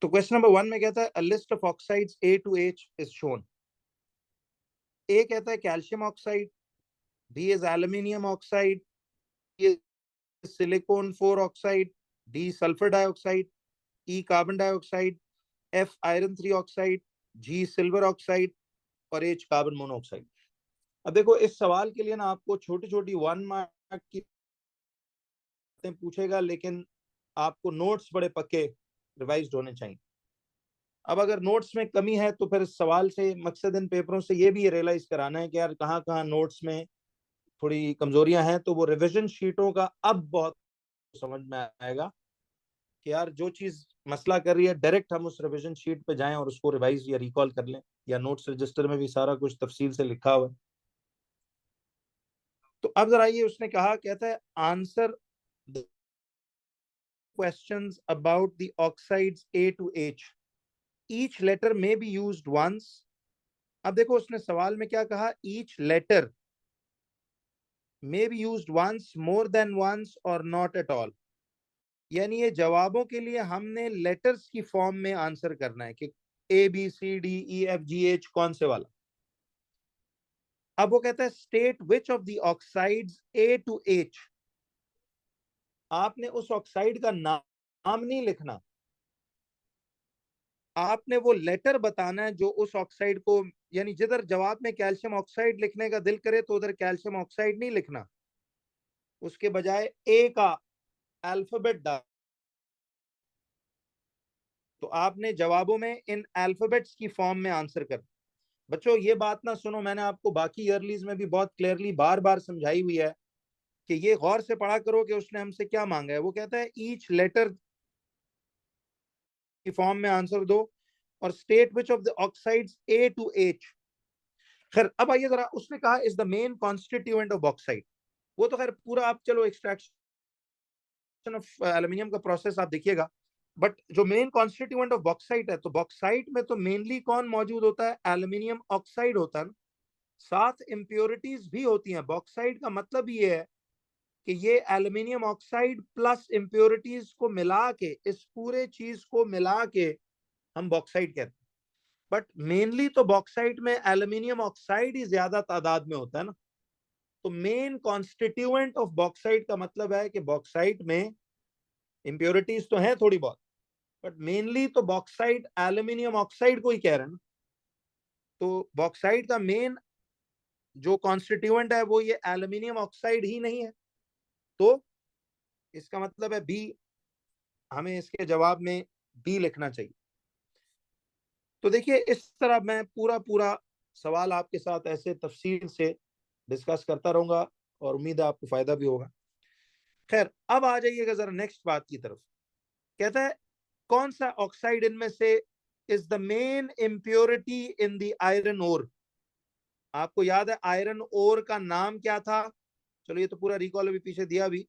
तो question number 1 में कहता है a list of oxides A to H is shown. A कहता है calcium oxide, B is aluminium oxide, silicon 4 oxide, D sulphur dioxide, E carbon dioxide, F iron 3 oxide, G silver oxide और H carbon monoxide. अब देखो इस सवाल के लिए ना आपको छोटी छोटी 1 मार्क की बातें पूछेगा, लेकिन आपको नोट्स बड़े पक्के रिवाइज्ड होने चाहिए। अब अगर नोट्स में कमी है तो फिर इस सवाल से मकसद इन पेपरों से ये भी रियलाइज कराना है कि यार कहाँ कहाँ नोट्स में थोड़ी कमजोरियां हैं, तो वो रिवीजन शीटों का अब बहुत समझ में आएगा कि यार जो चीज मसला कर रही है डायरेक्ट हम उस रिवीजन शीट पे जाएं और उसको रिवाइज या रिकॉल कर लें, या नोट्स रजिस्टर में भी सारा कुछ तफसील से लिखा हुआ है। तो अब जरा ये उसने कहा, कहता है answer the questions about the oxides A to H, each letter may be used once. अब देखो उसने सवाल में क्या कहा, each letter may be used once, more than once or not at all। यानी ये जवाबों के लिए हमने लेटर्स की फॉर्म में आंसर करना है कि A B C D E F G H कौन से वाला। अब वो कहता है state which of the oxides A to H, आपने उस ऑक्साइड का नाम नहीं लिखना, आपने वो लेटर बताना है जो उस ऑक्साइड को, यानी जिधर जवाब में कैल्शियम ऑक्साइड लिखने का दिल करे तो उधर कैल्शियम ऑक्साइड नहीं लिखना, उसके बजाय ए का अल्फाबेट डाल। तो आपने जवाबों में इन अल्फाबेट्स की फॉर्म में आंसर कर। बच्चों ये बात ना सुनो, मैंने आपको बाकी ईयरलीज में भी बहुत क्लियरली बार बार समझाई हुई है कि ये गौर से पढ़ा करो कि उसने हमसे क्या मांगा है। वो कहता है ईच लेटर की फॉर्म में आंसर दो और state which of the oxides A to H. खैर अब आइए जरा, उसने कहा is the main constituent of bauxite. वो तो खैर पूरा आप चलो एक्सट्रैक्शन ऑफ एल्यूमिनियम का प्रोसेस आप देखिएगा, बट जो मेन कॉन्स्टिट्यूएंट ऑफ बॉक्साइट है, तो बॉक्साइट में तो मेनली कौन मौजूद होता है, एल्यूमिनियम ऑक्साइड होता है ना, साथ इंप्योरिटीज भी होती हैं। बॉक्साइट का मतलब ये है कि ये एल्यूमिनियम ऑक्साइड प्लस इंप्योरिटीज को मिला के, इस पूरे चीज को मिला के हम बॉक्साइट कहते हैं। बट मेनली तो बॉक्साइट में एल्यूमिनियम ऑक्साइड ही ज्यादा तादाद में होता है ना। तो मेन कॉन्स्टिट्यूएंट ऑफ बॉक्साइट का मतलब है कि बॉक्साइट में इंप्योरिटीज तो हैं थोड़ी बहुत, बट मेनली तो बॉक्साइट एल्यूमिनियम ऑक्साइड को ही कह रहे हैं ना। तो बॉक्साइट का मेन जो कॉन्स्टिट्यूएंट है वो ये एल्यूमिनियम ऑक्साइड ही नहीं है। तो इसका मतलब है बी, हमें इसके जवाब में बी लिखना चाहिए। तो देखिए इस तरह मैं पूरा पूरा सवाल आपके साथ ऐसे तफसील से डिस्कस करता रहूंगा और उम्मीद है आपको फायदा भी होगा। खैर अब आ जाइएगा जरा नेक्स्ट बात की तरफ। कहता है कौन सा ऑक्साइड इनमें से is the main impurity in the iron ore. आपको याद है आयरन ओर का नाम क्या था, चलो ये तो पूरा रिकॉल अभी पीछे दिया भी,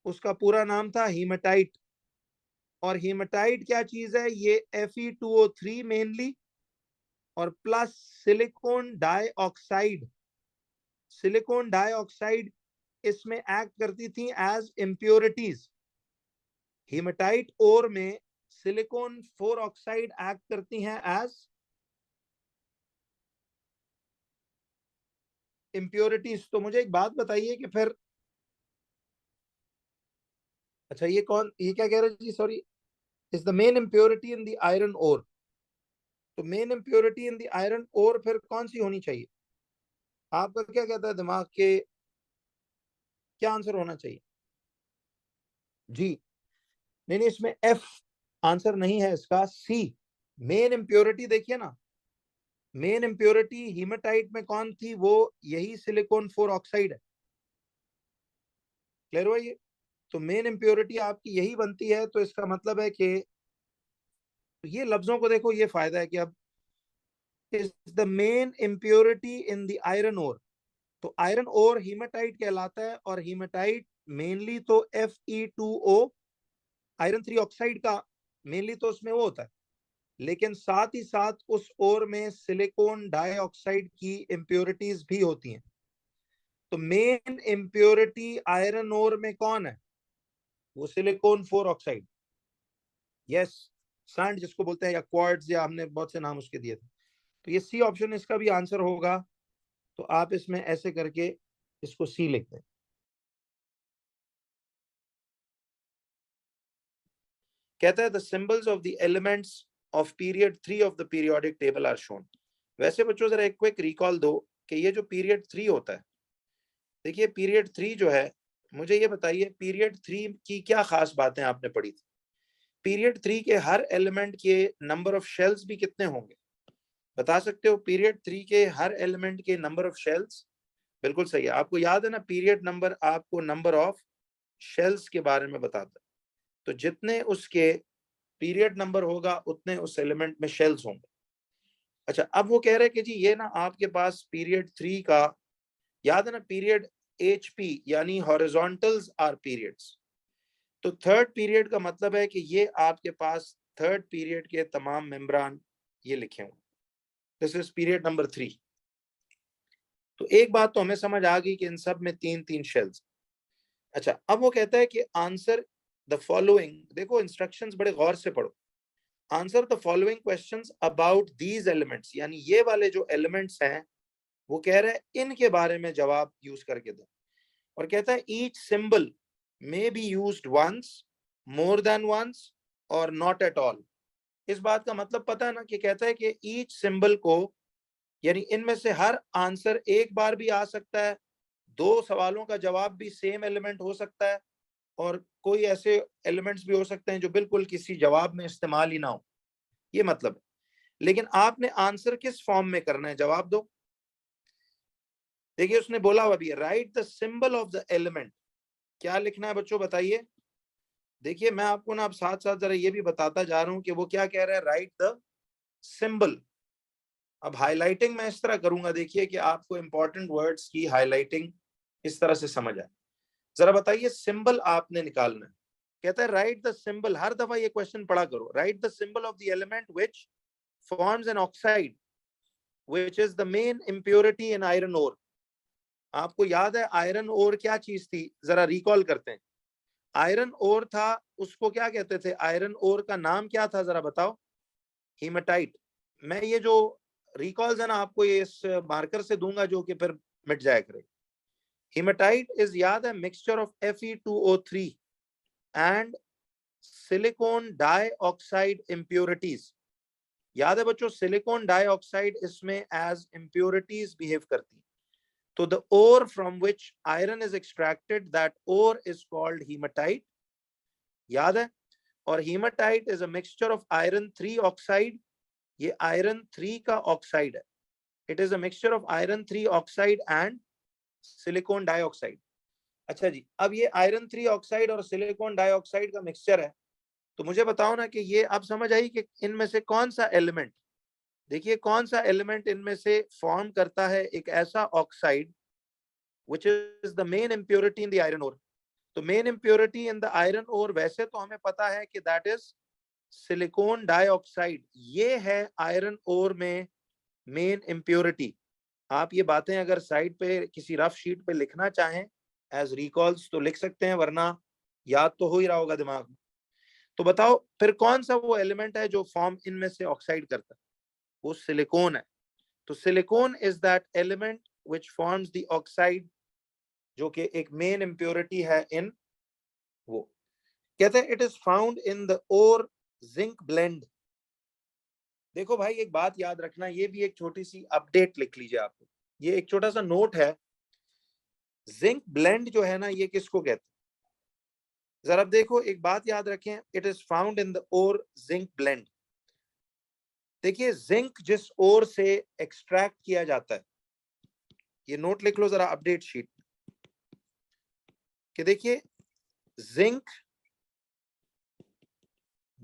उसका पूरा नाम था हीमेटाइट। और हीमेटाइट क्या चीज है, ये Fe2O3 मेनली और plus silicon dioxide. Silicon dioxide इसमें एक्ट करती थी एज इम्प्योरिटीज। हीमेटाइट ओर में सिलिकॉन 4 ऑक्साइड एक्ट करती हैं एज इम्प्योरिटीज। तो मुझे एक बात बताइए कि फिर, अच्छा ये कौन, ये क्या कह रहे जी, sorry, is the main impurity in the iron ore. तो main impurity in the iron ore फिर कौन सी होनी चाहिए, आपका क्या कहता है दिमाग के, क्या आंसर होना चाहिए जी? नहीं नहीं, इसमें एफ आंसर नहीं है इसका, सी मेन इम्प्योरिटी। देखिए ना, मेन इम्प्योरिटी हीमेटाइट में कौन थी, वो यही सिलिकॉन 4 ऑक्साइड है। क्लियर हुआ ये? तो मेन इम्प्योरिटी आपकी यही बनती है। तो इसका मतलब है कि ये लफ्जों को देखो, ये फायदा है कि अब is the main impurity in the iron ore. तो आयरन ओर हीमेटाइट कहलाता है और हीमेटाइट मेनली तो Fe2O आयरन 3 ऑक्साइड का मेनली तो उसमें वो होता है, लेकिन साथ ही साथ उस ओर में सिलिकॉन डाइऑक्साइड की इंप्योरिटीज भी होती हैं। तो मेन इंप्योरिटी आयरन ओर में कौन है, वो सिलिकॉन 4 ऑक्साइड। यस, सैंड जिसको बोलते हैं, या क्वार्ट्ज, या हमने बहुत से नाम उसके दिए थे। तो ये सी ऑप्शन इसका भी आंसर होगा। तो आप इसमें ऐसे करके इसको सी लिख दें। कहता है the symbols of the elements of period 3 of the periodic table are shown. वैसे बच्चों जरा एक क्विक रिकॉल दो कि ये जो पीरियड 3 होता है, देखिए पीरियड 3 जो है, मुझे ये बताइए पीरियड 3 की क्या खास बातें आपने पढ़ी थी? पीरियड 3 के हर एलिमेंट के नंबर ऑफ शेल्स भी कितने होंगे? बता सकते हो पीरियड 3 के हर एलिमेंट के नंबर ऑफ शेल्स? बिल्कुल सही है। आपको याद है ना, पीरियड नंबर आपको नंबर ऑफ शेल्स के बारे में बताता है। तो जितने उसके पीरियड नंबर होगा उतने उस एलिमेंट में शेल्स होंगे। अच्छा, अब वो कह रहे हैं कि जी ये ना आपके पास पीरियड 3 का, याद है ना, पीरियड HP यानी हॉरिजॉन्टल्स आर पीरियड्स। तो थर्ड पीरियड का मतलब है कि ये आपके पास थर्ड पीरियड के तमाम मेम्ब्रान ये लिखे हुए। This is period number 3। तो एक बात तो हमें समझ आ गई कि इन सब में 3-3 शेल्स। अच्छा, अब वो कहता है कि आंसर द फॉलोइंग, देखो इंस्ट्रक्शंस बड़े गौर से पढ़ो। Answer the following questions about these elements, यानी ये वाले जो एलिमेंट्स हैं वो कह रहे हैं इनके बारे में जवाब यूज करके दो। और कहता है each symbol may be used once, more than once, और नॉट एट ऑल। इस बात का मतलब पता है ना, कि कहता है कि ईच सिंबल को, यानी इनमें से हर आंसर एक बार भी आ सकता है, दो सवालों का जवाब भी सेम एलिमेंट हो सकता है, और कोई ऐसे एलिमेंट्स भी हो सकते हैं जो बिल्कुल किसी जवाब में इस्तेमाल ही ना हो। ये मतलब है। लेकिन आपने आंसर किस फॉर्म में करना है, जवाब दो। देखिए उसने बोला हुआ भी है, write the symbol of the element. क्या लिखना है बच्चों, बताइए। देखिए मैं आपको ना अब साथ साथ जरा ये भी बताता जा रहा हूं कि वो क्या कह रहा है, राइट द सिंबल। अब हाईलाइटिंग मैं इस तरह करूंगा, देखिए कि आपको इंपॉर्टेंट वर्ड्स की हाईलाइटिंग इस तरह से समझ आए। जरा बताइए सिंबल आपने निकालना है। कहता है राइट द सिंबल, हर दफा ये क्वेश्चन पढ़ा करो, write the symbol of the element which forms an oxide which is the main impurity in iron ore. आपको याद है आयरन ओर क्या चीज थी, जरा रिकॉल करते हैं। आयरन ओर था, उसको क्या कहते थे, आयरन ओर का नाम क्या था, जरा बताओ। हीमाटाइट। मैं ये जो रिकॉल्स है ना आपको ये इस मार्कर से दूंगा जो कि फिर मिट जाया करे। हीमाटाइट इज, याद है, mixture of Fe2O3 and silicon dioxide impurities. याद है बच्चों, सिलिकॉन डाइऑक्साइड इसमें एज इम्प्योरिटीज बिहेव करती। तो the ore from which iron is extracted, that ore is called haematite. याद है। और haematite is a mixture of iron 3 oxide, ये आयरन 3 का ऑक्साइड है। It is a mixture of iron 3 oxide and silicon dioxide. अच्छा जी, अब ये आयरन 3 ऑक्साइड और सिलिकॉन डाइऑक्साइड का मिक्सचर है। तो मुझे बताओ ना कि ये अब समझ आई कि इनमें से कौन सा एलिमेंट, देखिए कौन सा एलिमेंट इनमें से फॉर्म करता है एक ऐसा oxide which is the main impurity in the iron ore. तो main impurity in the iron ore वैसे तो हमें पता है कि दैट इज सिलिकॉन डाइऑक्साइड। ये है आयरन ओर में मेन इंप्योरिटी। आप ये बातें अगर साइड पे किसी रफ शीट पे लिखना चाहें एज रिकॉल्स तो लिख सकते हैं, वरना याद तो हो ही रहा होगा दिमाग में। तो बताओ फिर कौन सा वो एलिमेंट है जो फॉर्म इनमें से ऑक्साइड करता है? वो सिलिकॉन है। तो silicon is that element which forms the oxide, जो कि एक मेन इंप्योरिटी है इन वो। कहते हैं it is found in the ore zinc blende. देखो भाई एक बात याद रखना, ये भी एक छोटी सी अपडेट लिख लीजिए आपको, ये एक छोटा सा नोट है। जिंक ब्लेंड जो है ना, ये किसको कहते हैं? जरा देखो एक बात याद रखें, it is found in the ore zinc blende. देखिए जिंक जिस ओर से एक्सट्रैक्ट किया जाता है, ये नोट लिख लो जरा अपडेट शीट, कि देखिए जिंक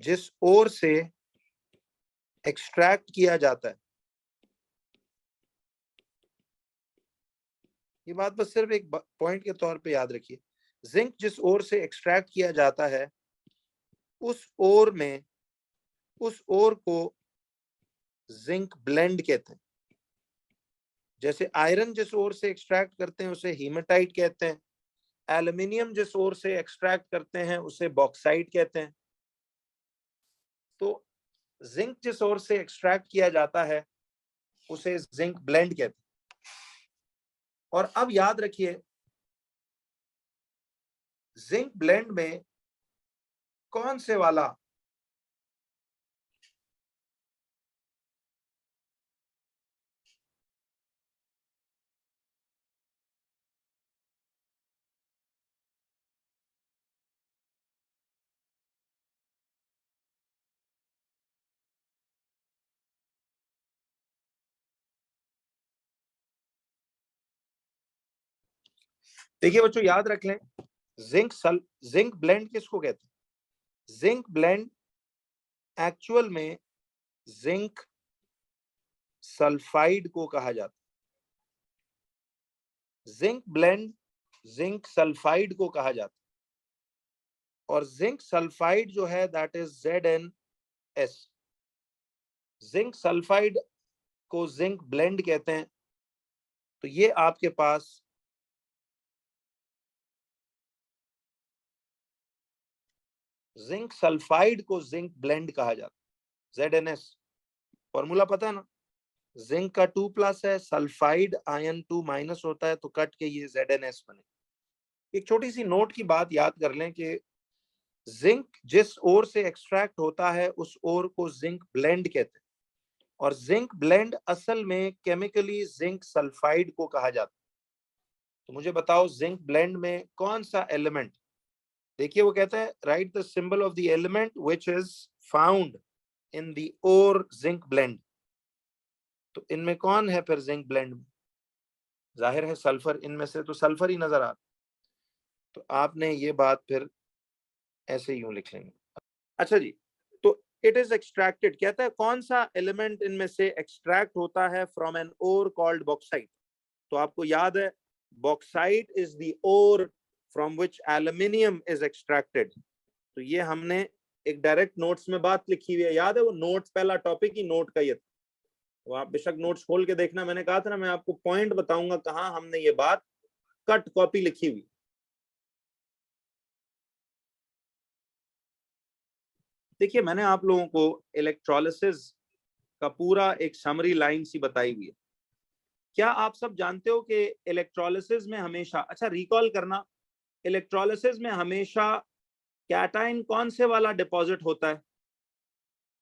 जिस ओर से एक्सट्रैक्ट किया जाता है, ये बात बस सिर्फ एक पॉइंट के तौर पे याद रखिए। जिंक जिस ओर से एक्सट्रैक्ट किया जाता है, उस ओर में, उस ओर को जिंक ब्लेंड कहते हैं। जैसे आयरन जिस ओर से एक्सट्रैक्ट करते हैं उसे हीमाटाइट कहते हैं, एल्यूमिनियम जिस ओर से एक्सट्रैक्ट करते हैं उसे बॉक्साइट कहते हैं। तो जिंक जिस ओर से एक्सट्रैक्ट किया जाता है उसे जिंक ब्लेंड कहते हैं। और अब याद रखिए, जिंक ब्लेंड में कौन से वाला देखिए बच्चों याद रख लें, जिंक ब्लेंड किसको कहते हैं? जिंक ब्लेंड एक्चुअल में जिंक सल्फाइड को कहा जाता है। जिंक ब्लेंड जिंक सल्फाइड को कहा जाता है। और जिंक सल्फाइड जो है that is ZnS। Zinc sulphide को जिंक ब्लेंड कहते हैं। तो ये आपके पास जिंक सल्फाइड को जिंक ब्लेंड कहा जाता है, ZnS। फॉर्मूला पता है ना, जिंक का 2+ है, सल्फाइड आयन 2- होता है, तो कट के ये ZnS बने। एक छोटी सी नोट की बात याद कर लें कि जिंक जिस ओर से एक्सट्रैक्ट होता है उस ओर को जिंक ब्लेंड कहते हैं। और जिंक ब्लेंड असल में केमिकली जिंक सल्फाइड को कहा जाता है। तो मुझे बताओ जिंक ब्लेंड में कौन सा एलिमेंट, देखिए वो कहता है write the symbol of the element which is found in the ore zinc blende. तो इनमें कौन है फिर जिंक ब्लेंड में? जाहिर है सल्फर, इनमें से तो सल्फर ही नजर आ रहा। तो आपने ये बात फिर ऐसे यूं लिख लेंगे। अच्छा जी, तो इट इज एक्सट्रैक्टेड, कहता है कौन सा एलिमेंट इनमें से एक्सट्रैक्ट होता है from an ore called bauxite. तो आपको याद है bauxite is the ore from which aluminium is extracted. तो ये हमने एक डायरेक्ट नोट्स में बात लिखी हुई है, याद है वो नोट्स, पहला टॉपिक ही नोट का ये था। तो आप बेशक नोट्स खोल के देखना, मैंने कहा था ना मैं आपको पॉइंट बताऊंगा कहां हमने ये बात कट कॉपी लिखी हुई। देखिए मैंने आप लोगों को इलेक्ट्रोलिसिस का पूरा एक समरी लाइन सी बताई हुई है। क्या आप सब जानते हो कि इलेक्ट्रोलिसिस में हमेशा, अच्छा रिकॉल करना, इलेक्ट्रोलिसिस में हमेशा कैटाइन कौन से वाला डिपॉजिट होता है?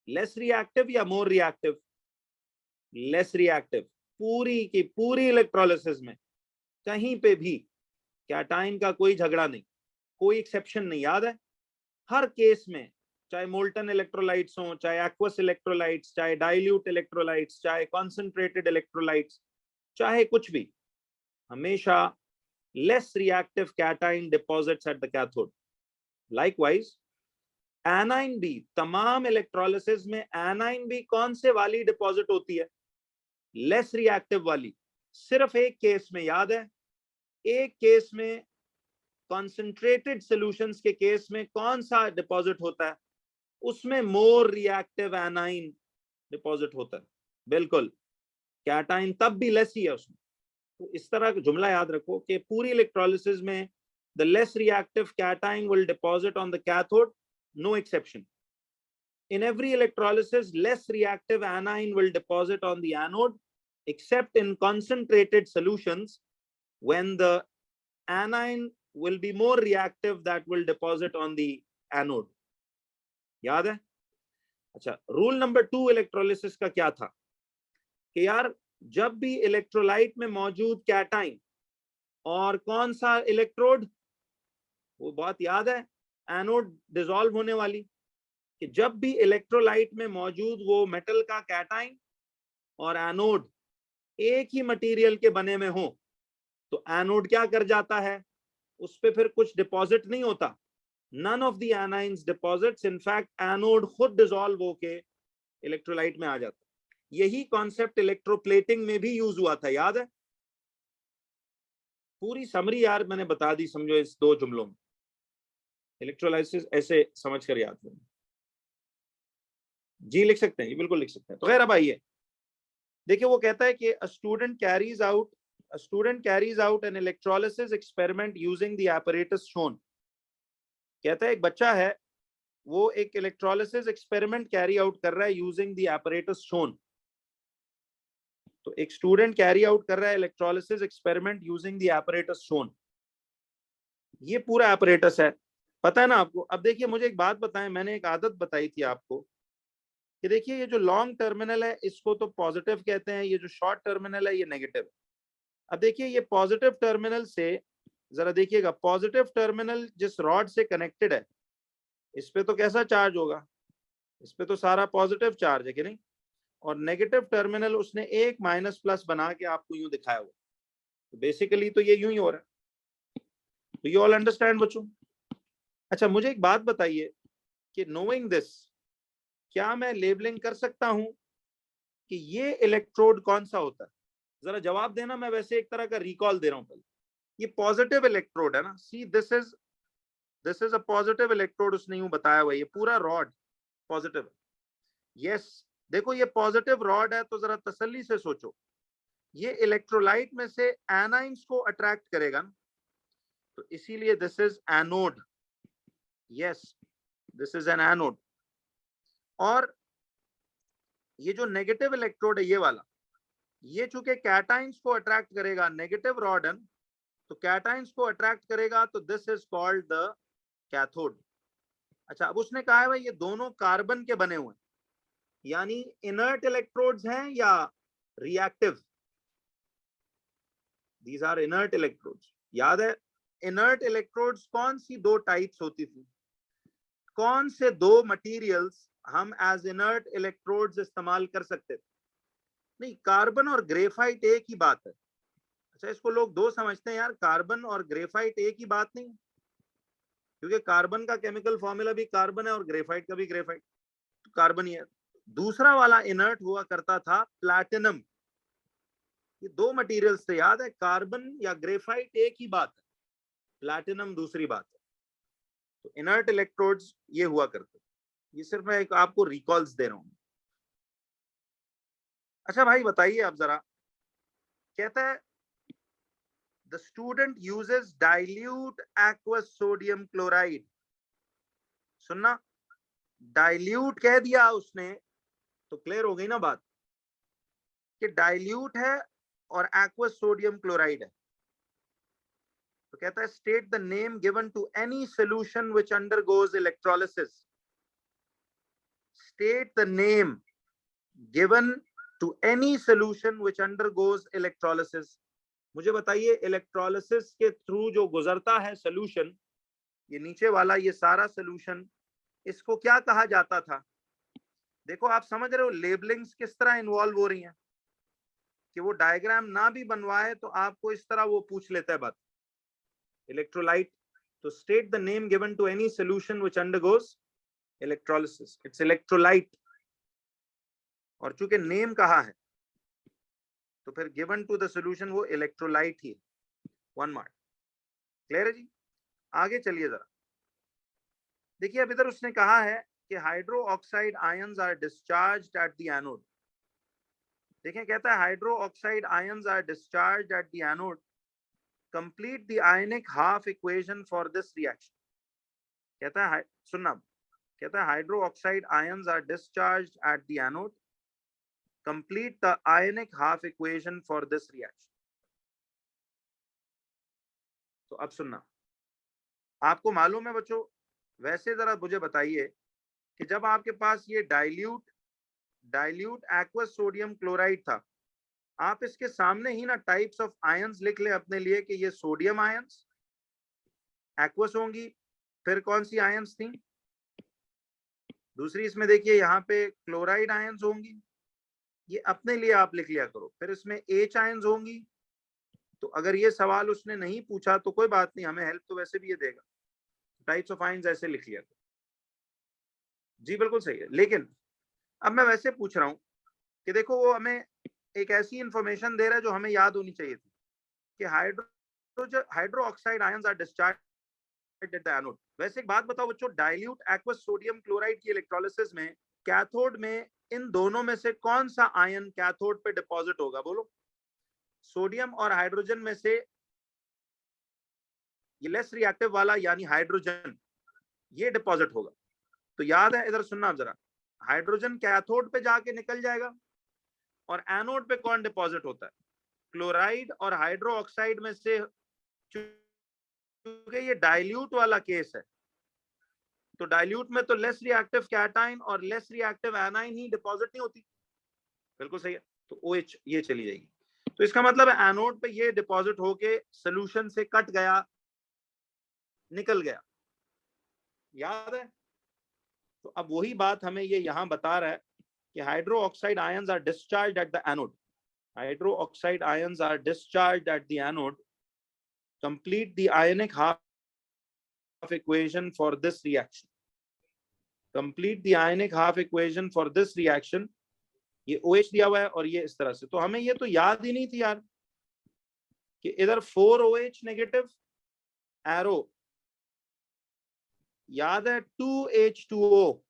लेस रिएक्टिव या मोर रिएक्टिव? Less reactive. पूरी की पूरी इलेक्ट्रोलिसिस में कहीं पे भी कैटाइन का कोई झगड़ा नहीं, कोई एक्सेप्शन नहीं, याद है? हर केस में, चाहे मोल्टन इलेक्ट्रोलाइट्स हो, चाहे एक्वस इलेक्ट्रोलाइट्स, चाहे डाइल्यूट इलेक्ट्रोलाइट्स, चाहे कॉन्सेंट्रेटेड इलेक्ट्रोलाइट्स, चाहे कुछ भी, हमेशा less reactive cation deposits at the cathode. Likewise, anion भी, तमाम इलेक्ट्रोलिसिस में anion भी कौन से वाली डिपॉजिट होती है? लेस रिएक्टिव वाली। सिर्फ एक केस में, याद है, एक केस में कॉन्सेंट्रेटेड सॉल्यूशंस के केस में कौन सा डिपॉजिट होता है? उसमें मोर रिएक्टिव एनाइन डिपॉजिट होता है। बिल्कुल, कैटाइन तब भी लेस ही है उसमें। तो इस तरह का जुमला याद रखो कि पूरी इलेक्ट्रोलिसिस में the less reactive cation will deposit on the cathode, no exception. In every electrolysis, less reactive anion will deposit on the anode, except in concentrated solutions when the anion will be more reactive, that will deposit on the anode. याद है? अच्छा, rule number 2 electrolysis का क्या था कि यार जब भी इलेक्ट्रोलाइट में मौजूद कैटाइन और कौन सा इलेक्ट्रोड, वो बात याद है, एनोड डिसॉल्व होने वाली, कि जब भी इलेक्ट्रोलाइट में मौजूद वो मेटल का कैटाइन और एनोड एक ही मटेरियल के बने में हो, तो एनोड क्या कर जाता है, उस पे फिर कुछ डिपॉजिट नहीं होता। None of the anions deposits, in fact anode खुद डिसॉल्व होके इलेक्ट्रोलाइट में आ जाता। यही कॉन्सेप्ट इलेक्ट्रोप्लेटिंग में भी यूज हुआ था, याद है? पूरी समरी यार मैंने बता दी, समझो इस 2 जुमलों में। इलेक्ट्रोलाइसिस ऐसे समझ कर याद करें। जी लिख सकते हैं, ये बिल्कुल लिख सकते हैं। तो खैर अब आइए, देखिए वो कहता है कि a student carries out an electrolysis experiment using the apparatus shown। कहता है एक बच्चा है वो एक इलेक्ट्रोलिसिस एक्सपेरिमेंट कैरी आउट कर रहा है यूजिंग द एपरेटस शोन। तो एक स्टूडेंट कैरी आउट कर रहा है electrolysis experiment using the apparatus shown. ये पूरा एपरेटस है, पता है ना आपको। अब देखिए मुझे एक बात बताएं, मैंने एक आदत बताई थी आपको कि देखिए ये जो लॉन्ग टर्मिनल है इसको तो पॉजिटिव कहते हैं, ये जो शॉर्ट टर्मिनल है ये नेगेटिव है। अब देखिए ये पॉजिटिव टर्मिनल से जरा देखिएगा, पॉजिटिव टर्मिनल जिस रॉड से कनेक्टेड है इस पे तो कैसा चार्ज होगा, इस पे तो सारा पॉजिटिव चार्ज है कि नहीं, और नेगेटिव टर्मिनल उसने एक माइनस प्लस बना के आपको यूं दिखाया हुआ। तो बेसिकली तो ये यूं ही हो रहा है। तो यू ऑल अंडरस्टैंड बच्चों। अच्छा मुझे एक बात बताइए कि नोइंग दिस क्या मैं लेबलिंग कर सकता हूं कि ये इलेक्ट्रोड कौन सा होता है? जरा जवाब देना, मैं वैसे एक तरह का रिकॉल दे रहा हूं पहले। ये पॉजिटिव इलेक्ट्रोड है ना, see this is a positive electrode, उसने यूं बताया हुआ, ये पूरा रॉड पॉजिटिव है। यस, देखो ये पॉजिटिव रॉड है तो जरा तसल्ली से सोचो, ये इलेक्ट्रोलाइट में से एनाइंस को अट्रैक्ट करेगा ना, तो इसीलिए this is anode. Yes, this is an anode. और ये जो नेगेटिव इलेक्ट्रोड है ये वाला, ये चूंकि कैटाइंस को अट्रैक्ट करेगा, नेगेटिव रॉड है तो कैटाइंस को अट्रैक्ट करेगा, तो this is called the cathode. अच्छा अब उसने कहा है भाई ये दोनों कार्बन के बने हुए हैं, यानी इनर्ट इलेक्ट्रोड्स हैं या reactive? These are inert electrodes. याद है इनर्ट इलेक्ट्रोड्स कौन सी दो टाइप्स होती थी, कौन से दो मटेरियल्स हम एज इनर्ट इलेक्ट्रोड्स इस्तेमाल कर सकते थे? नहीं, कार्बन और ग्रेफाइट एक ही बात है। अच्छा इसको लोग दो समझते हैं यार, कार्बन और ग्रेफाइट एक ही बात नहीं, क्योंकि कार्बन का केमिकल फॉर्मूला भी कार्बन है और ग्रेफाइट का भी ग्रेफाइट, तो कार्बन ही है। दूसरा वाला इनर्ट हुआ करता था प्लैटिनम। ये दो मटेरियल्स थे, याद है, कार्बन या ग्रेफाइट एक ही बात है, प्लैटिनम दूसरी बात है। तो इनर्ट इलेक्ट्रोड्स ये हुआ करते, ये सिर्फ मैं एक आपको रिकॉल्स दे रहा हूं। अच्छा भाई बताइए आप जरा, कहता है the student uses dilute aqueous sodium chloride. सुनना, डाइल्यूट कह दिया उसने तो क्लियर हो गई ना बात कि डाइल्यूट है और एक्वस सोडियम क्लोराइड है। तो कहता है state the name given to any solution which undergoes electrolysis. State the name given to any solution which undergoes electrolysis. मुझे बताइए इलेक्ट्रोलिसिस के थ्रू जो गुजरता है सोल्यूशन, ये नीचे वाला ये सारा सोल्यूशन, इसको क्या कहा जाता था? देखो आप समझ रहे हो लेबलिंग्स किस तरह इन्वॉल्व हो रही हैं, कि वो डायग्राम ना भी बनवाए तो आपको इस तरह वो पूछ लेता है बात। इलेक्ट्रोलाइट, तो state the name given to any solution which undergoes electrolysis, it's electrolyte. और चूंकि नेम कहा है तो फिर गिवन टू द सोल्यूशन वो इलेक्ट्रोलाइट ही, 1 मार्क। क्लियर है जी? आगे चलिए जरा देखिए, अब इधर उसने कहा है कि hydroxide ions are discharged at the anode. देखें कहता है hydroxide ions are discharged at the anode, complete the ionic half equation for this reaction. कहता है सुनना, कहता है hydroxide ions are discharged at the anode, complete the ionic half equation for this reaction. तो अब सुनना, आपको मालूम है बच्चों, वैसे जरा मुझे बताइए कि जब आपके पास ये डाइल्यूट एक्वस सोडियम क्लोराइड था, आप इसके सामने ही ना टाइप्स ऑफ आयंस लिख ले अपने लिए कि ये सोडियम आयंस एक्वस होंगी, फिर कौन सी आयंस थी दूसरी, इसमें देखिए यहाँ पे क्लोराइड आयंस होंगी, ये अपने लिए आप लिख लिया करो। फिर इसमें एच आयंस होंगी। तो अगर ये सवाल उसने नहीं पूछा तो कोई बात नहीं, हमें हेल्प तो वैसे भी ये देगा, टाइप्स ऑफ आयंस ऐसे लिख लिया करो। जी बिल्कुल सही है, लेकिन अब मैं वैसे पूछ रहा हूँ कि देखो वो हमें एक ऐसी इंफॉर्मेशन दे रहा है जो हमें याद होनी चाहिए थी कि hydroxide ions are discharged at the anode. वैसे एक बात बताओ बच्चों, डाइल्यूट एक्वस सोडियम क्लोराइड की इलेक्ट्रोलिसिस में कैथोड में इन दोनों में से कौन सा आयन कैथोड पे डिपॉजिट होगा? बोलो। सोडियम और हाइड्रोजन में से ये लेस रिएक्टिव वाला यानी हाइड्रोजन, ये डिपॉजिट होगा। तो याद है, इधर सुनना आप जरा, हाइड्रोजन कैथोड पे जाके निकल जाएगा और एनोड पे कौन डिपॉजिट होता है? क्लोराइड और हाइड्रो ऑक्साइड में से, क्योंकि ये डाइल्यूट वाला केस है, तो डाइल्यूट में तो लेस रिएक्टिव कैटाइन और लेस रिएक्टिव एनाइन ही डिपॉजिट नहीं होती। बिल्कुल सही है, तो OH ये चली जाएगी। तो इसका मतलब है एनोड पे ये डिपॉजिट होके सोल्यूशन से कट गया, निकल गया। याद है? तो अब वही बात हमें ये यहां बता रहा है कि hydroxide ions are discharged at the anode. Hydroxide ions are discharged at the anode. Complete the ionic half equation for this reaction. Complete the ionic half equation for this reaction. ये OH दिया हुआ है और ये इस तरह से, तो हमें ये तो याद ही नहीं थी यार कि इधर 4OH नेगेटिव एरो, याद है 2H2O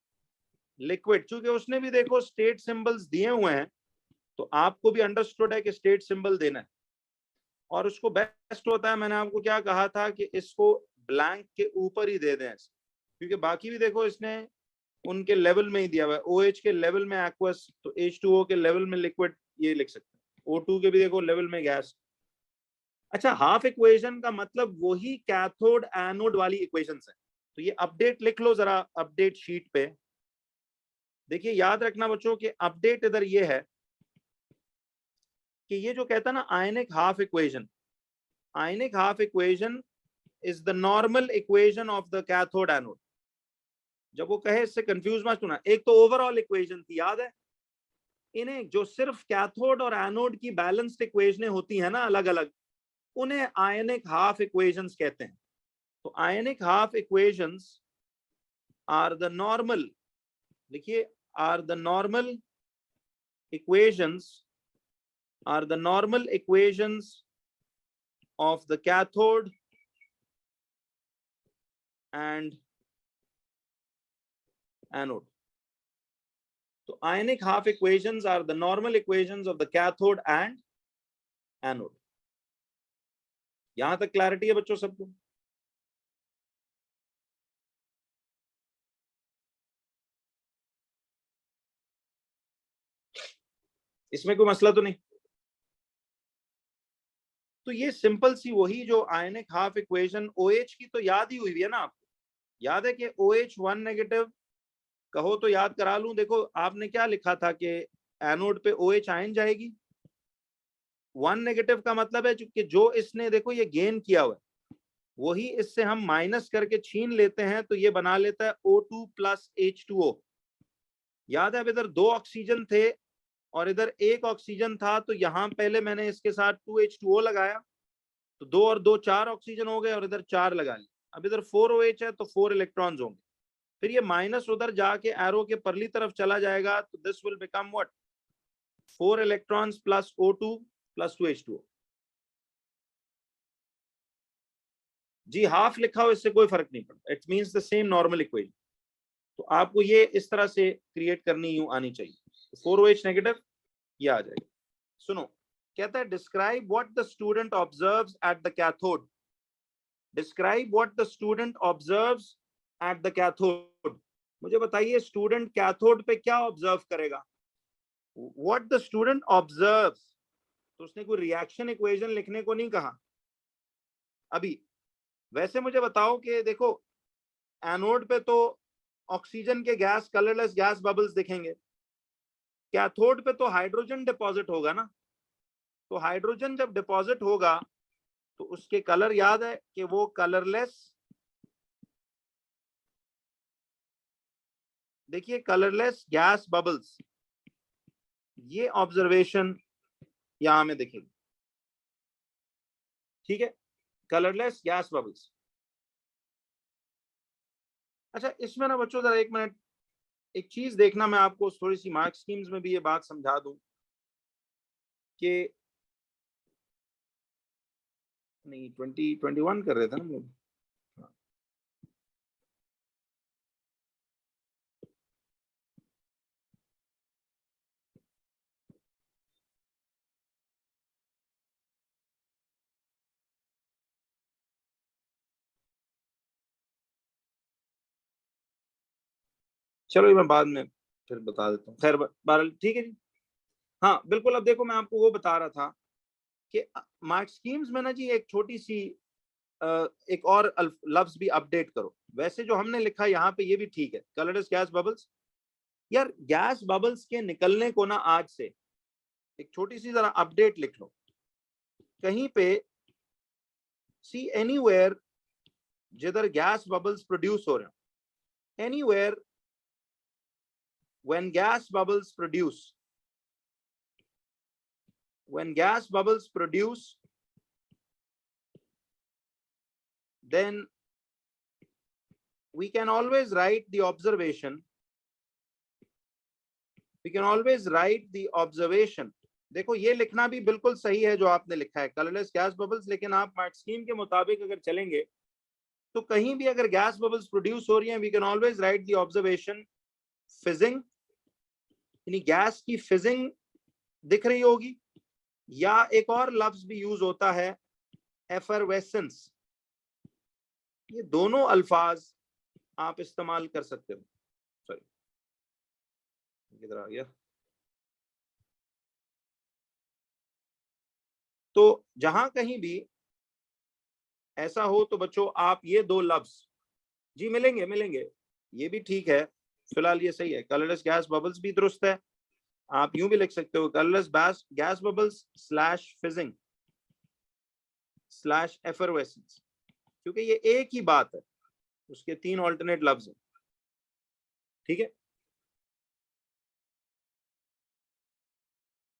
लिक्विड, चूंकि उसने भी देखो स्टेट सिंबल्स दिए हुए हैं, तो आपको भी अंडरस्टूड है कि स्टेट सिंबल देना है। और उसको बेस्ट होता है, मैंने आपको क्या कहा था कि इसको ब्लैंक के ऊपर ही दे दें, क्योंकि बाकी भी देखो इसने उनके लेवल में ही दिया हुआ है। OH के लेवल में एक्वस, तो H2O के लेवल में लिक्विड ये लिख सकते हैं। O2 के भी देखो लेवल में गैस। अच्छा, हाफ इक्वेशन का मतलब वही कैथोड एनोड वाली इक्वेशंस है। तो ये अपडेट लिख लो जरा अपडेट शीट पे। देखिए याद रखना बच्चों कि अपडेट इधर ये है कि ये जो कहता है ना ionic half equation is the normal equation of the cathode anode. जब वो कहे इससे कंफ्यूज मत होना, एक तो ओवरऑल इक्वेशन थी, याद है? इन्हें जो सिर्फ कैथोड और एनोड की बैलेंस्ड इक्वेशनें होती है ना अलग अलग, उन्हें आयनिक हाफ इक्वेशंस कहते हैं। तो ionic half equations are the normal, देखिए, are the normal equations are the normal equations of the cathode and anode. So ionic half equations are the normal equations of the cathode and anode. यहां तक clarity है बच्चों सबको? इसमें कोई मसला तो नहीं? तो ये सिंपल सी वही जो आयनिक हाफ इक्वेशन OH की तो याद ही हुई है ना आपको? याद है कि OH 1 नेगेटिव, कहो तो याद करा लूं। देखो आपने क्या लिखा था कि एनोड पे OH आयन जाएगी। 1 नेगेटिव का मतलब है कि जो इसने देखो ये गेन किया हुआ है, वही इससे हम माइनस करके छीन लेते हैं, तो ये बना लेता है O2 प्लस H2O। याद है, अब इधर 2 ऑक्सीजन थे और इधर 1 ऑक्सीजन था, तो यहां पहले मैंने इसके साथ 2H2O लगाया, तो 2 और 2 4 ऑक्सीजन हो गए, और इधर 4 लगा लिया। अब इधर 4OH है तो 4 इलेक्ट्रॉन्स होंगे। फिर ये माइनस उधर जाके एरो के परली तरफ चला जाएगा, तो this will become what? 4 electrons plus O2 plus 2H2O। जी हाफ लिखा हो इससे कोई फर्क नहीं पड़ता, it means the same normal equation. तो आपको ये इस तरह से क्रिएट करनी यूं आनी चाहिए। 4OH नेगेटिव ये आ जाएगा। सुनो, कहता है describe what the student observes eight the cathode. Describe what the student observes eight the cathode. मुझे बताइए स्टूडेंट कैथोड पे क्या ऑब्जर्व करेगा? व्हाट द स्टूडेंट ऑब्जर्व्स, तो उसने कोई रिएक्शन इक्वेशन लिखने को नहीं कहा अभी। वैसे मुझे बताओ कि देखो एनोड पे तो ऑक्सीजन के गैस, कलरलेस गैस बबल्स दिखेंगे। कैथोड पे तो हाइड्रोजन डिपॉजिट होगा ना, तो हाइड्रोजन जब डिपॉजिट होगा तो उसके कलर याद है कि वो कलरलेस, देखिए कलरलेस गैस बबल्स, ये ऑब्जर्वेशन यहां में दिखेगी। ठीक है, कलरलेस गैस बबल्स। अच्छा, इसमें ना बच्चों जरा 1 मिनट एक चीज देखना, मैं आपको थोड़ी सी मार्क स्कीम्स में भी ये बात समझा दूं कि नहीं 2021 कर रहे थे ना हम लोग। चलो ये मैं बाद में फिर बता देता हूँ। खैर बहरहाल ठीक है जी। हाँ बिल्कुल। अब देखो मैं आपको वो बता रहा था कि मार्क स्कीम्स में ना जी एक छोटी सी एक और लफ्ज भी अपडेट करो। वैसे जो हमने लिखा यहाँ पे ये भी ठीक है, कलरलेस गैस बबल्स। यार गैस बबल्स के निकलने को ना आज से एक छोटी सी जरा अपडेट लिख लो कहीं पे। सी एनीवेयर जिधर गैस बबल्स प्रोड्यूस हो रहे हो, anywhere when gas bubbles produce, when gas bubbles produce, then we can always write the observation, we can always write the observation। देखो ये लिखना भी बिल्कुल सही है जो आपने लिखा है, कलरलेस गैस बबल्स, लेकिन आप मार्क स्कीम के मुताबिक अगर चलेंगे तो कहीं भी अगर गैस बबल्स प्रोड्यूस हो रही हैं, we can always write the observation fizzing, यानी गैस की फिजिंग दिख रही होगी, या एक और लफ्ज भी यूज होता है एफरवेसेंस। ये दोनों अल्फाज आप इस्तेमाल कर सकते हो। सॉरी किधर आ गया। तो जहां कहीं भी ऐसा हो तो बच्चों आप ये दो लफ्ज जी मिलेंगे मिलेंगे, ये भी ठीक है, फिलहाल ये सही है। कलरलेस गैस बबल्स भी दुरुस्त है, आप यूं भी लिख सकते हो colourless gas bubbles slash fizzing slash effervescence, क्योंकि ये एक ही बात है, उसके तीन ऑल्टरनेट लफ्ज हैं। ठीक है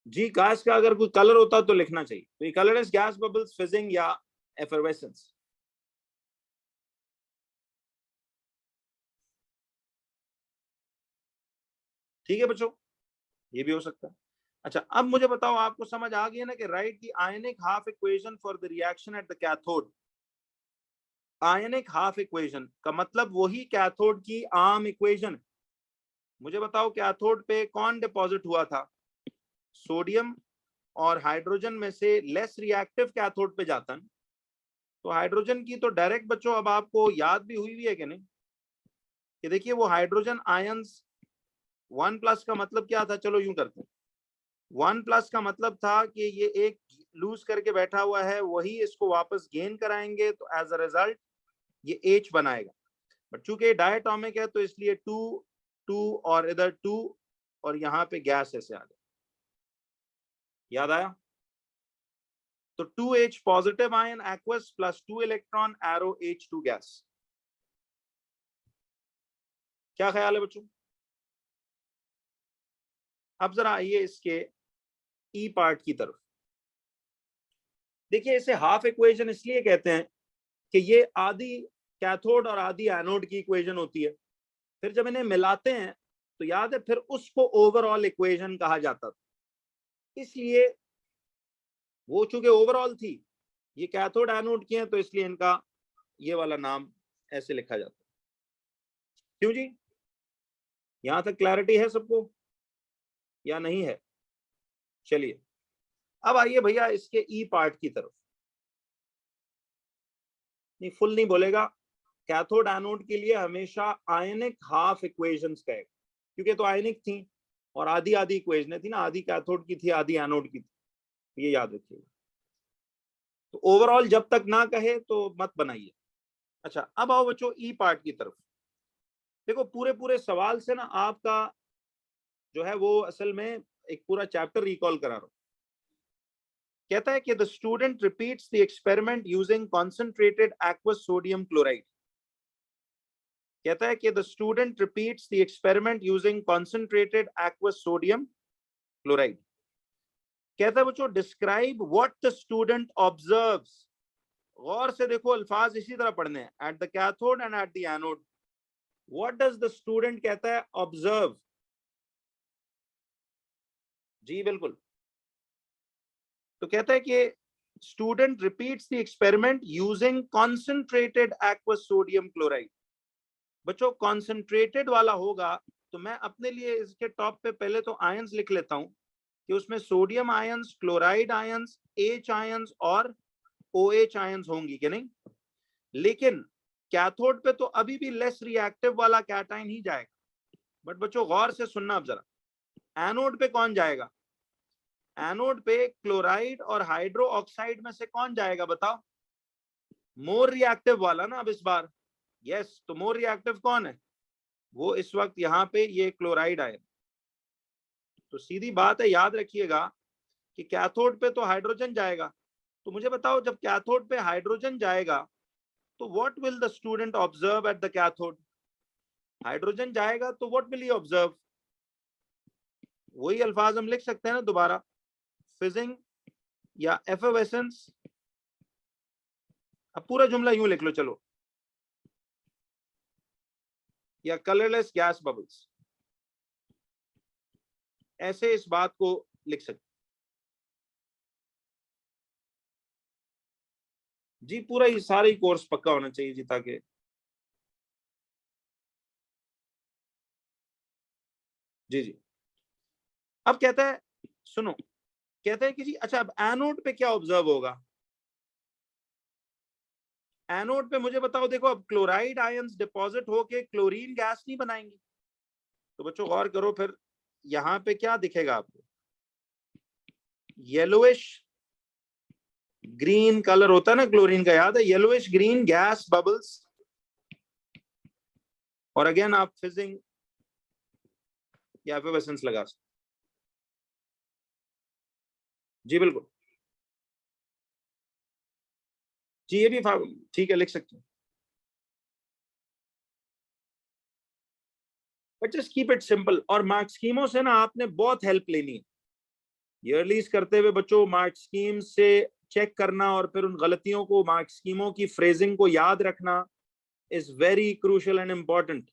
जी। गैस का अगर कोई कलर होता तो लिखना चाहिए, तो ये कलरलेस गैस बबल्स फिजिंग या एफरवेसेंस। ठीक है बच्चों, ये भी हो सकता है। अच्छा अब मुझे बताओ, आपको समझ आ गया ना कि right the ionic half equation for the reaction at the cathode. Ionic half equation का मतलब वही कैथोड की आम इक्वेशन। मुझे बताओ कैथोड पे कौन डिपॉजिट हुआ था, सोडियम, और हाइड्रोजन में से लेस रिएक्टिव कैथोड पे जाता है। तो हाइड्रोजन की तो डायरेक्ट बच्चों अब आपको याद भी हुई है कि नहीं, कि देखिए वो हाइड्रोजन आयंस 1+ का मतलब क्या था, चलो यूं करते हैं। 1+ का मतलब था कि ये एक लूज करके बैठा हुआ है, वही इसको वापस गेन कराएंगे, तो एज अ रिजल्ट ये H बनाएगा। बट चूंकि डायटोमिक है तो इसलिए 2 2 और इधर 2 और यहाँ पे गैस ऐसे आ गया। याद आया? तो 2H positive ion aqueous plus 2 electron arrow H2 gas. क्या ख्याल है बच्चों? अब जरा आइए इसके ई पार्ट की तरफ। देखिए इसे हाफ इक्वेशन इसलिए कहते हैं कि ये आधी कैथोड और आधी एनोड की इक्वेशन होती है। फिर जब इन्हें मिलाते हैं तो याद है फिर उसको ओवरऑल इक्वेशन कहा जाता था। इसलिए वो चूंकि ओवरऑल थी, ये कैथोड एनोड की है, तो इसलिए इनका ये वाला नाम ऐसे लिखा जाता है। क्यों जी? यहां तक क्लैरिटी है सबको या नहीं है? चलिए अब आइए भैया इसके ई पार्ट की तरफ। नहीं फुल नहीं बोलेगा, कैथोड एनोड के लिए हमेशा आयनिक हाफ इक्वेशंस कहेगा, क्योंकि तो आयनिक थी और आधी आधी इक्वेशन थी ना, आधी कैथोड की थी आधी एनोड की थी, ये याद रखिएगा। तो ओवरऑल जब तक ना कहे तो मत बनाइए। अच्छा अब आओ बच्चों ई पार्ट की तरफ। देखो पूरे पूरे सवाल से ना आपका जो है वो असल में एक पूरा चैप्टर रिकॉल करा रहा हूं। कहता है कि the student repeats the experiment using concentrated aqueous sodium chloride. कहता है कि the student repeats the experiment using concentrated aqueous sodium chloride. कहता है बच्चों describe what the student observes. गौर से देखो अल्फाज इसी तरह पढ़ने हैं, at the cathode and at the anode. What does the student कहता है ऑब्जर्व। जी बिल्कुल। तो कहता है कि student repeats the experiment using concentrated aqueous sodium chloride. बच्चों कॉन्सेंट्रेटेड वाला होगा तो मैं अपने लिए इसके टॉप पे पहले तो आयंस लिख लेता हूं कि उसमें sodium ions, chloride ions, H ions और OH आयंस होंगी कि नहीं। लेकिन कैथोड पे तो अभी भी लेस रिएक्टिव वाला कैटाइन ही जाएगा। बट बच्चों गौर से सुनना अब जरा, एनोड पे कौन जाएगा? एनोड पे क्लोराइड और हाइड्रो ऑक्साइड में से कौन जाएगा बताओ? मोर रिएक्टिव वाला ना अब इस बार। यस, तो मोर रिएक्टिव कौन है? वो इस वक्त यहाँ पे ये क्लोराइड आयन। तो सीधी बात है, याद रखिएगा कि कैथोड पे तो हाइड्रोजन जाएगा। तो मुझे बताओ, जब कैथोड पे हाइड्रोजन जाएगा तो what will the student observe eight the cathode? Hydrogen जाएगा तो व्हाट विल ही ऑब्जर्व? वही अल्फाज हम लिख सकते हैं ना दोबारा, फिजिंग या एफोवेसेंस। अब पूरा जुमला यूं लिख लो चलो, या कलरलेस गैस बबल्स, ऐसे इस बात को लिख सकते। जी पूरा ही सारा ही कोर्स पक्का होना चाहिए जी, ताकि जी जी। अब कहता है, सुनो, कहता है कि जी अच्छा, अब एनोड पे क्या ऑब्जर्व होगा? एनोड पे मुझे बताओ, देखो अब क्लोराइड आयंस डिपॉजिट होके क्लोरीन गैस नहीं बनाएंगे। तो बच्चों गौर करो, फिर यहां पे क्या दिखेगा आपको? येलोइश ग्रीन कलर होता है ना क्लोरीन का, याद है? Yellowish green gas bubbles. और अगेन आप फिजिंग या एफोवेसेंस लगा सकते। जी बिल्कुल, जी ये भी ठीक है, लिख सकते हैं। But just keep it simple. और मार्क्स स्कीमों से ना आपने बहुत हेल्प लेनी है। ईयरलीज करते हुए बच्चों मार्क्स स्कीम से चेक करना और फिर उन गलतियों को, मार्क्स स्कीमों की फ्रेजिंग को याद रखना is very crucial and important.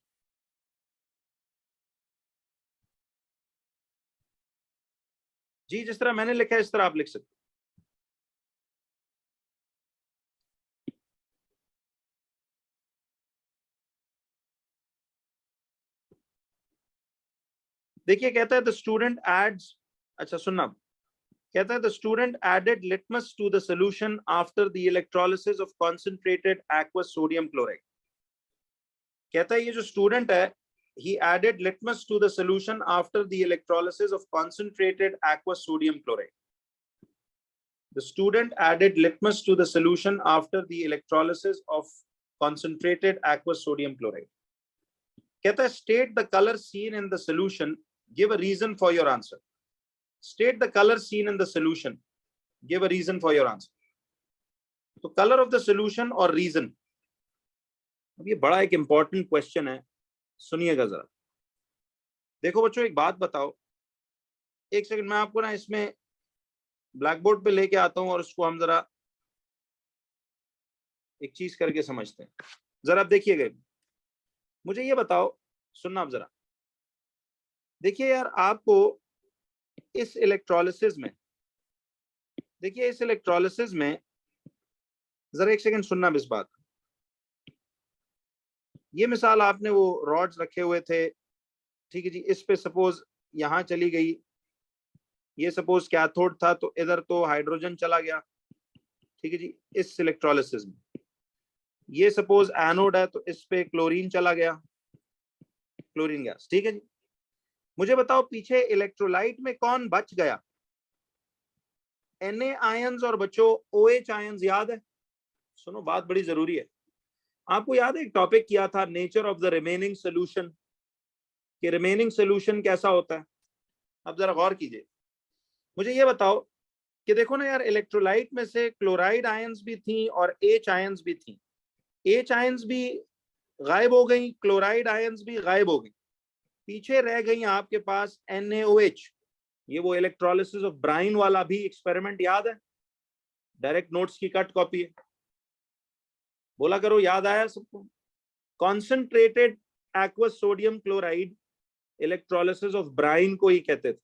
जी जिस तरह मैंने लिखा है इस तरह आप लिख सकते। देखिए कहता है द स्टूडेंट एड्स, अच्छा सुनना, कहता है the student added litmus to the solution after the electrolysis of concentrated aqueous sodium chloride. कहता है ये जो स्टूडेंट है, he added litmus to the solution after the electrolysis of concentrated aqueous sodium chloride. The student added litmus to the solution after the electrolysis of concentrated aqueous sodium chloride. कहता है state the color seen in the solution, give a reason for your answer. State the color seen in the solution, give a reason for your answer. तो color of the solution और reason, अब ये बड़ा एक important question है, सुनिएगा जरा। देखो बच्चों एक बात बताओ, एक सेकंड मैं आपको ना इसमें ब्लैक बोर्ड पे लेके आता हूं और उसको हम जरा एक चीज करके समझते हैं। जरा आप देखिएगा, मुझे ये बताओ, सुनना आप जरा। देखिए यार, आपको इस इलेक्ट्रोलिसिस में, देखिए इस इलेक्ट्रोलिसिस में, जरा एक सेकंड सुनना इस बात। ये मिसाल आपने वो रॉड्स रखे हुए थे, ठीक है जी, इस पे सपोज यहां चली गई, ये सपोज कैथोड था तो इधर तो हाइड्रोजन चला गया, ठीक है जी, इस इलेक्ट्रोलिसिस में। ये सपोज एनोड है तो इस पे क्लोरीन चला गया, क्लोरीन गैस, ठीक है जी। मुझे बताओ पीछे इलेक्ट्रोलाइट में कौन बच गया? Na आयंस और बच्चों OH आयंस, याद है? सुनो बात बड़ी जरूरी है। आपको याद है एक टॉपिक किया था, nature of the remaining solution, कि रिमेनिंग सोल्यूशन कैसा होता है? अब जरा गौर कीजिए, मुझे ये बताओ कि देखो ना यार, इलेक्ट्रोलाइट में से क्लोराइड आयंस भी थी और H आयंस भी थी। H आयंस भी गायब हो गई, क्लोराइड आयंस भी गायब हो गई, पीछे रह गई आपके पास NaOH। ये वो इलेक्ट्रोलिसिस ऑफ ब्राइन वाला भी एक्सपेरिमेंट याद है? डायरेक्ट नोट्स की कट कॉपी है, बोला करो याद आया सबको? Concentrated aqueous sodium chloride electrolysis of Bryan को ही कहते थे।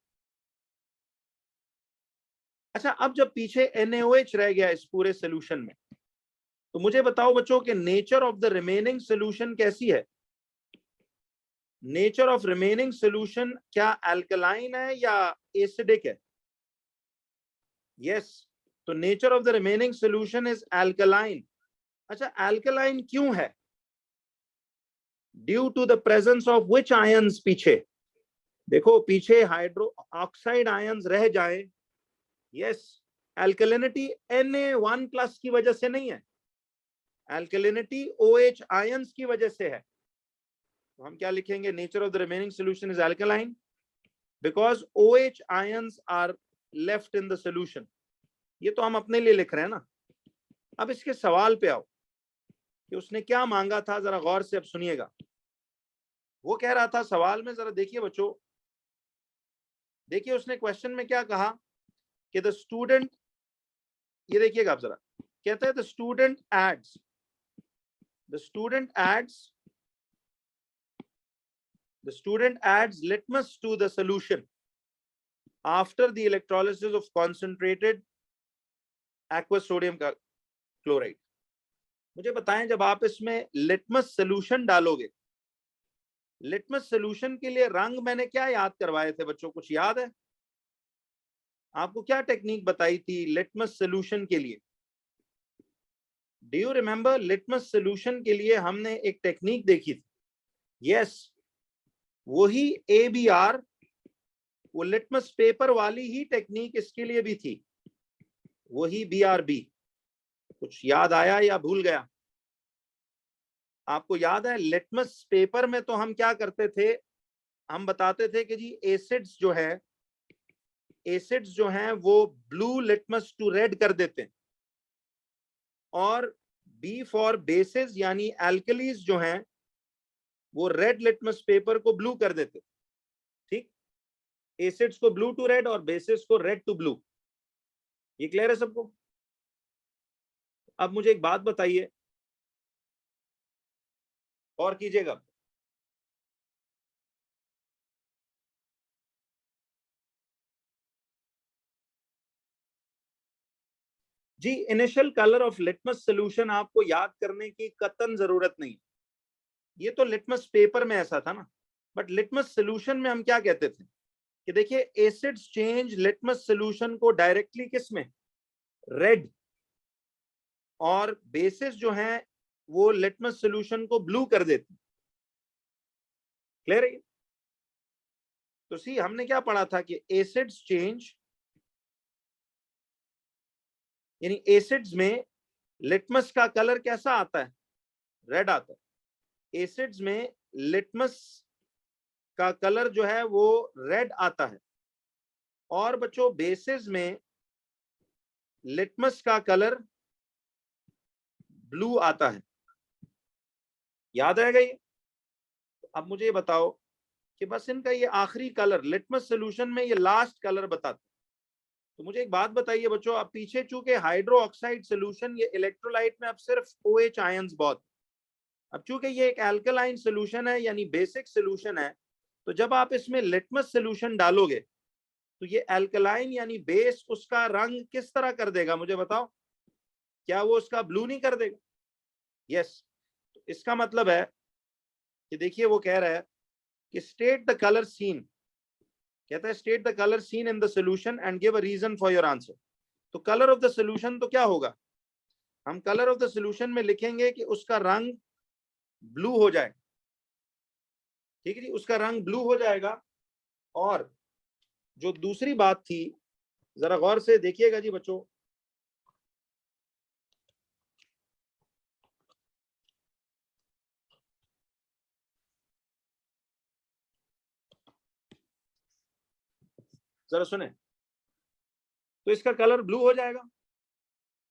अच्छा, अब जब पीछे NaOH रह गया इस पूरे सोल्यूशन में, तो मुझे बताओ बच्चों कि nature of the remaining solution कैसी है? नेचर ऑफ रिमेनिंग सोल्यूशन क्या अल्कलाइन है या एसिडिक है? यस, तो nature of the remaining solution is alkaline. अच्छा, अल्कलाइन क्यों है? Due to the presence of which ions, पीछे देखो, पीछे हाइड्रो ऑक्साइड आयंस रह जाए। यस, एल्कलिनिटी Na1+ की वजह से नहीं है, एल्कलिनिटी OH आयंस की वजह से है। तो हम क्या लिखेंगे? Nature of the remaining solution is alkaline because OH ions are left in the solution. ये तो हम अपने लिए लिख रहे हैं ना। अब इसके सवाल पे आओ कि उसने क्या मांगा था, जरा गौर से अब सुनिएगा। वो कह रहा था सवाल में, जरा देखिए बच्चों, देखिए उसने क्वेश्चन में क्या कहा कि द स्टूडेंट, ये देखिएगा आप जरा, कहता है the student adds litmus to the solution after the electrolysis of concentrated aqueous sodium chloride। मुझे बताएं, जब आप इसमें लिटमस सोल्यूशन डालोगे, लिटमस सोल्यूशन के लिए रंग मैंने क्या याद करवाए थे बच्चों, कुछ याद है? आपको क्या टेक्निक बताई थी लिटमस सोल्यूशन के लिए? Do you remember? Litmus solution के लिए हमने एक टेक्निक देखी थी। यस, वही ABR, वो लिटमस पेपर वाली ही टेक्निक इसके लिए भी थी, वही BRB। कुछ याद आया या भूल गया? आपको याद है लिटमस पेपर में तो हम क्या करते थे, हम बताते थे कि जी एसिड्स जो हैं वो ब्लू लिटमस टू रेड कर देते हैं, और B फॉर बेसिस यानी एल्कलीज जो हैं वो रेड लिटमस पेपर को ब्लू कर देते। ठीक, एसिड्स को ब्लू टू रेड और बेसिस को रेड टू ब्लू। ये क्लियर है सबको? अब मुझे एक बात बताइए, और कीजिएगा, जी initial colour of litmus solution आपको याद करने की कतन जरूरत नहीं। ये तो लिटमस पेपर में ऐसा था ना, बट लिटमस सॉल्यूशन में हम क्या कहते थे कि देखिए एसिड्स चेंज लिटमस सॉल्यूशन को डायरेक्टली किस में, रेड, और बेसिस जो हैं वो लिटमस सॉल्यूशन को ब्लू कर देते। क्लियर है? तो सी हमने क्या पढ़ा था कि एसिड्स चेंज, यानी एसिड्स में लिटमस का कलर कैसा आता है, रेड आता है। एसिड्स में लिटमस का कलर जो है वो रेड आता है, और बच्चों बेसिस में लिटमस का कलर ब्लू आता है। याद रहेगा ये? अब मुझे ये बताओ कि बस इनका ये आखिरी कलर लिटमस सॉल्यूशन में ये लास्ट कलर बताते। तो मुझे एक बात बताइए बच्चों, अब पीछे चूंकि हाइड्रो ऑक्साइड सोल्यूशन, ये इलेक्ट्रोलाइट में अब सिर्फ OH आयंस बहुत, अब चूंकि ये एक एल्कलाइन सोल्यूशन है यानी बेसिक सोल्यूशन है, तो जब आप इसमें लिटमस सोल्यूशन डालोगे तो ये एल्कलाइन यानी बेस उसका रंग किस तरह कर देगा, मुझे बताओ? क्या वो उसका ब्लू नहीं कर देगा? यस। तो इसका मतलब है कि देखिए वो कह रहा है कि स्टेट द कलर सीन, कहता है state the colour seen in the solution and give a reason for your answer. तो कलर ऑफ द सॉल्यूशन तो क्या होगा, हम कलर ऑफ द सॉल्यूशन में लिखेंगे कि उसका रंग ब्लू हो जाए। ठीक है जी, उसका रंग ब्लू हो जाएगा। और जो दूसरी बात थी, जरा गौर से देखिएगा जी बच्चों, जरा सुने, तो इसका कलर ब्लू हो जाएगा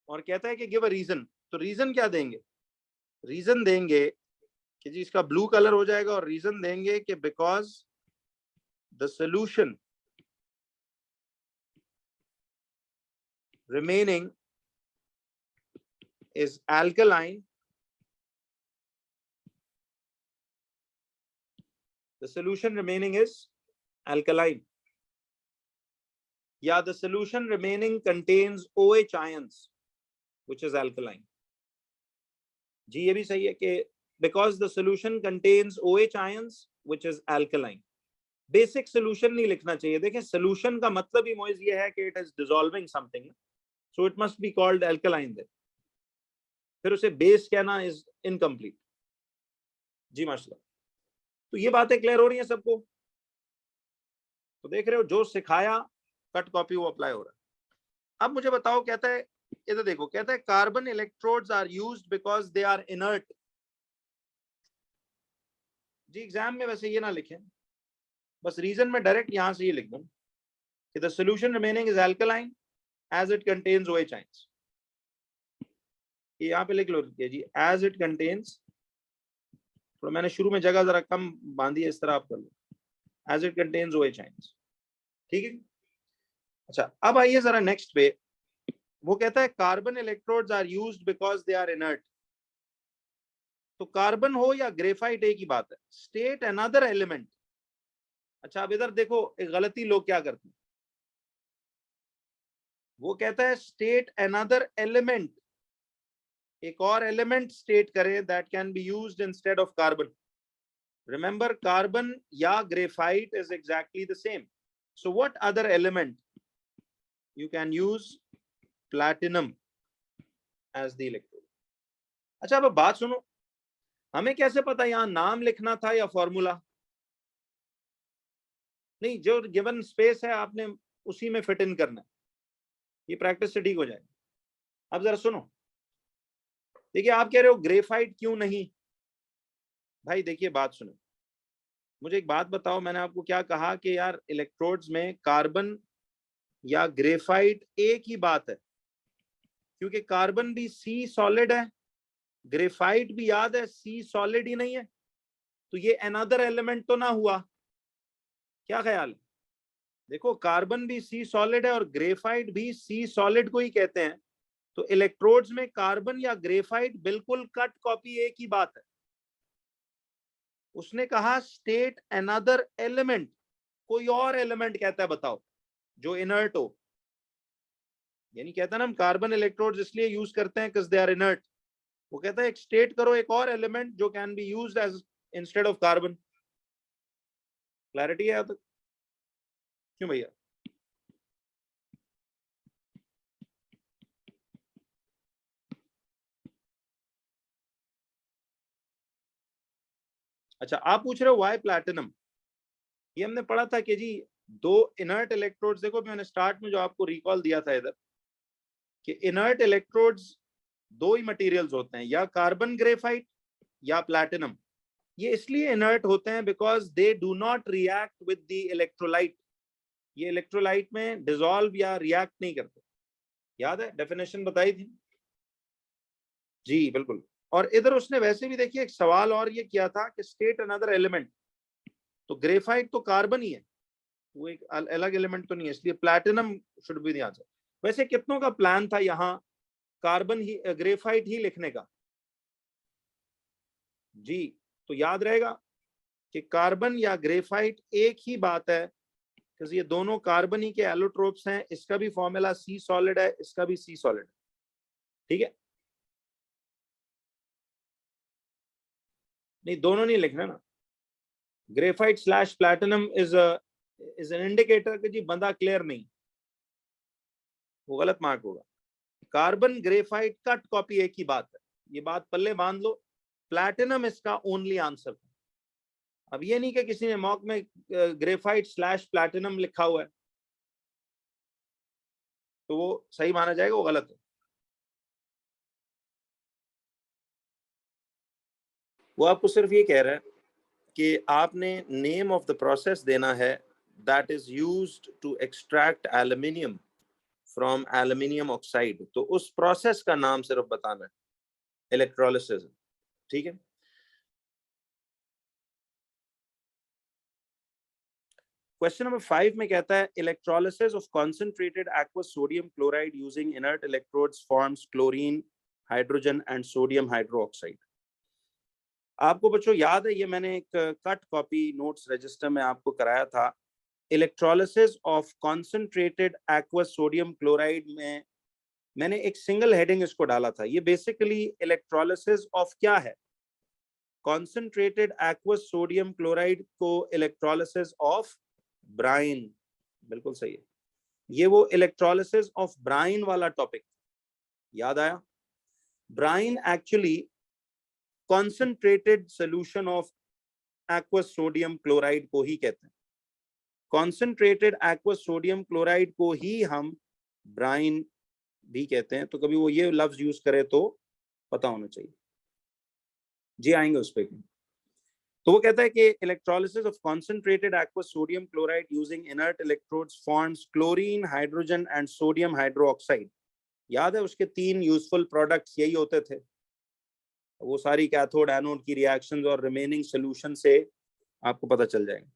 और कहता है कि गिव अ रीजन। तो रीजन क्या देंगे? रीजन देंगे कि जी इसका ब्लू कलर हो जाएगा, और रीजन देंगे कि because the solution remaining is alkaline, the solution remaining is alkaline, या the solution remaining contains OH ions which is alkaline। जी ये भी सही है कि because the solution contains OH ions which is alkaline। Basic solution नहीं लिखना चाहिए। देखें सोल्यूशन का मतलब ही मोइज ये है कि it is dissolving something, so it must be called alkaline. फिर उसे बेस कहना इज इनकम्प्लीट। जी माशाल्लाह। तो ये बातें क्लियर हो रही हैं सबको? तो देख रहे हो, जो सिखाया कट कॉपी वो अप्लाई हो रहा है। अब मुझे बताओ, कहता है इधर देखो, कहता है carbon electrodes are used because they are inert. जी एग्जाम में वैसे ये ना लिखें, बस रीजन में डायरेक्ट यहां से ये लिख दूं कि the solution remaining is alkaline as it contains OH ions. ये यहाँ पे लिख लो जी, एज इट कंटेन्स, तो मैंने शुरू में जगह जरा कम बांधी है, इस तरह आप कर लो, as it contains OH ions. ठीक है। अच्छा, अब आइए जरा नेक्स्ट पे, वो कहता है carbon electrodes are used because they are inert. तो कार्बन हो या ग्रेफाइट एक ही बात है, स्टेट अनदर एलिमेंट। अच्छा, अब इधर देखो एक गलती लोग क्या करते हैं, वो कहता है स्टेट अनदर एलिमेंट, एक और एलिमेंट स्टेट करें that can be used instead of carbon. Remember, carbon या graphite is exactly the same, so what other element you can use platinum as the electrode। अच्छा, अब बात सुनो, हमें कैसे पता यहां नाम लिखना था या फॉर्मूला? नहीं, जो गिवन स्पेस है आपने उसी में फिट इन करना है, ये प्रैक्टिस से ठीक हो जाएगा। अब जरा सुनो, देखिए आप कह रहे हो ग्रेफाइट क्यों नहीं, भाई देखिए बात सुनो, मुझे एक बात बताओ, मैंने आपको क्या कहा कि यार इलेक्ट्रोड्स में कार्बन या ग्रेफाइट एक ही बात है, क्योंकि कार्बन भी सी सॉलिड है, ग्रेफाइट भी याद है सी सॉलिड ही नहीं है, तो ये अनदर एलिमेंट तो ना हुआ। क्या ख्याल है? देखो, कार्बन भी सी सॉलिड है और ग्रेफाइट भी सी सॉलिड को ही कहते हैं, तो इलेक्ट्रोड्स में कार्बन या ग्रेफाइट बिल्कुल कट कॉपी एक ही बात है। उसने कहा स्टेट अनदर एलिमेंट, कोई और एलिमेंट कहता है बताओ जो इनर्ट हो, यानी कहता है ना हम कार्बन इलेक्ट्रोड्स इसलिए यूज करते हैं बिकॉज़ दे आर इनर्ट, वो कहता है एक स्टेट करो एक और एलिमेंट जो can be used as instead of carbon. Clarity है यहाँ तक? क्यों भैया? अच्छा, आप पूछ रहे हो व्हाई प्लैटिनम, ये हमने पढ़ा था कि जी दो इनर्ट इलेक्ट्रोड्स, देखो मैंने स्टार्ट में जो आपको रिकॉल दिया था इधर कि इनर्ट इलेक्ट्रोड्स दो ही मटेरियल्स होते हैं, या कार्बन ग्रेफाइट या प्लैटिनम। ये इसलिए इनर्ट होते हैं because they do not react with the electrolyte, ये इलेक्ट्रोलाइट में डिसॉल्व या रिएक्ट नहीं करते। याद है डेफिनेशन बताई थी? जी बिल्कुल। और इधर उसने वैसे भी देखिए एक सवाल और ये किया था कि स्टेट अनदर एलिमेंट, तो ग्रेफाइट तो कार्बन ही है, वो एक अलग एलिमेंट तो नहीं है, इसलिए platinum should be the answer. वैसे कितनों का प्लान था यहाँ कार्बन ही ग्रेफाइट ही लिखने का? जी, तो याद रहेगा कि कार्बन या ग्रेफाइट एक ही बात है, क्योंकि ये दोनों कार्बन ही के एलोट्रोप्स हैं, इसका भी फॉर्मूला सी सॉलिड है, इसका भी सी सॉलिड है। ठीक है, नहीं दोनों नहीं लिखना ना, graphite slash platinum is an indicator कि जी बंदा क्लियर नहीं, वो गलत मार्क होगा। कार्बन ग्रेफाइट कट कॉपी एक ही बात है, ये बात पल्ले बांध लो, प्लैटिनम इसका ओनली आंसर था। अब ये नहीं कि किसी ने मॉक में ग्रेफाइट स्लैश प्लैटिनम लिखा हुआ है तो वो सही माना जाएगा, वो गलत है। वो आपको सिर्फ ये कह रहा है कि आपने नेम ऑफ द प्रोसेस देना है that is used to extract aluminium from aluminium oxide, तो उस प्रोसेस का नाम सिर्फ बताना है, इलेक्ट्रोलिसिस। ठीक है, क्वेश्चन नंबर 5 में कहता है electrolysis of concentrated aqueous sodium chloride using inert electrodes forms chlorine, hydrogen and sodium hydroxide. आपको बच्चों याद है, ये मैंने एक कट कॉपी नोट्स रजिस्टर में आपको कराया था, electrolysis of concentrated aqueous sodium chloride में मैंने एक सिंगल हेडिंग इसको डाला था। ये बेसिकली इलेक्ट्रोलिसिस ऑफ क्या है? कॉन्सेंट्रेटेड एक्वस सोडियम क्लोराइड को इलेक्ट्रोलिसिस ऑफ ब्राइन, बिल्कुल सही है, ये वो इलेक्ट्रोलिसिस ऑफ ब्राइन वाला टॉपिक, याद आया? Brine actually concentrated solution of aqueous sodium chloride को ही कहते हैं। कॉन्सेंट्रेटेड एक्वस सोडियम क्लोराइड को ही हम ब्राइन भी कहते हैं। तो कभी वो ये लफ्ज यूज करे तो पता होना चाहिए। जी आएंगे उस पर। तो वो कहता है कि electrolysis of concentrated aqueous sodium chloride using inert electrodes forms chlorine, hydrogen and sodium hydroxide. याद है उसके 3 यूजफुल प्रोडक्ट्स यही होते थे। वो सारी कैथोड एनोड की रिएक्शंस और रिमेनिंग सोल्यूशन से आपको पता चल जाएगा।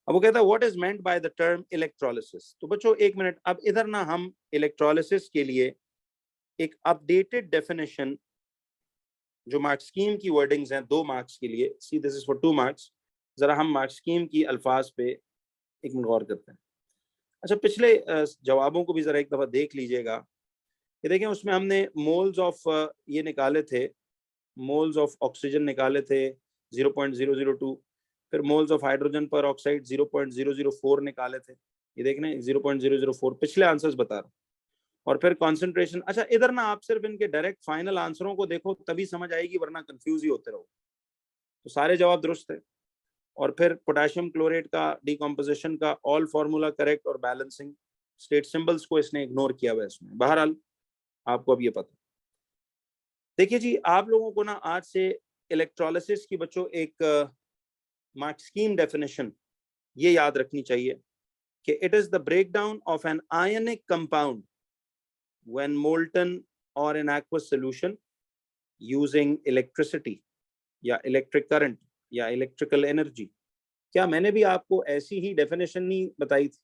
अब वो कहता है what is meant by the term electrolysis. तो बच्चों एक मिनट, अब इधर ना हम इलेक्ट्रोलिसिस के लिए एक अपडेटेड डेफिनेशन जो मार्क्स स्कीम की वर्डिंग्स हैं 2 मार्क्स के लिए, see this is for 2 marks, जरा हम मार्क्स स्कीम की अल्फाज पे एक मिनट गौर करते हैं। अच्छा, पिछले जवाबों को भी जरा एक दफा देख लीजिएगा। ये देखें उसमें हमने मोल्स ऑफ ये निकाले थे, मोल्स ऑफ ऑक्सीजन निकाले थे 0.002, फिर मोल्स ऑफ हाइड्रोजन पर ऑक्साइड 0.004 निकाले थे। ये देख रहे हैं 0.004 पिछले आंसर्स बता रहा हूं। और फिर कॉन्सेंट्रेशन। अच्छा इधर ना आप सिर्फ इनके डायरेक्ट फाइनल आंसरों को देखो तभी समझ आएगी, वरना कंफ्यूज ही होते रहो। तो सारे जवाब दुरुस्त है। और फिर पोटेशियम क्लोरेट का डिकम्पोजिशन का ऑल फार्मूला करेक्ट और बैलेंसिंग, स्टेट सिंबल्स को इसने इग्नोर किया हुआ इसमें। बहरहाल आपको अब ये पता। देखिए जी, आप लोगों को ना आज से इलेक्ट्रोलिसिस की बच्चों एक मार्क स्कीम डेफिनेशन ये याद रखनी चाहिए कि it is the breakdown of an ionic compound when molten or in aqueous solution using electricity या इलेक्ट्रिक करंट या इलेक्ट्रिकल एनर्जी। क्या मैंने भी आपको ऐसी ही डेफिनेशन नहीं बताई थी?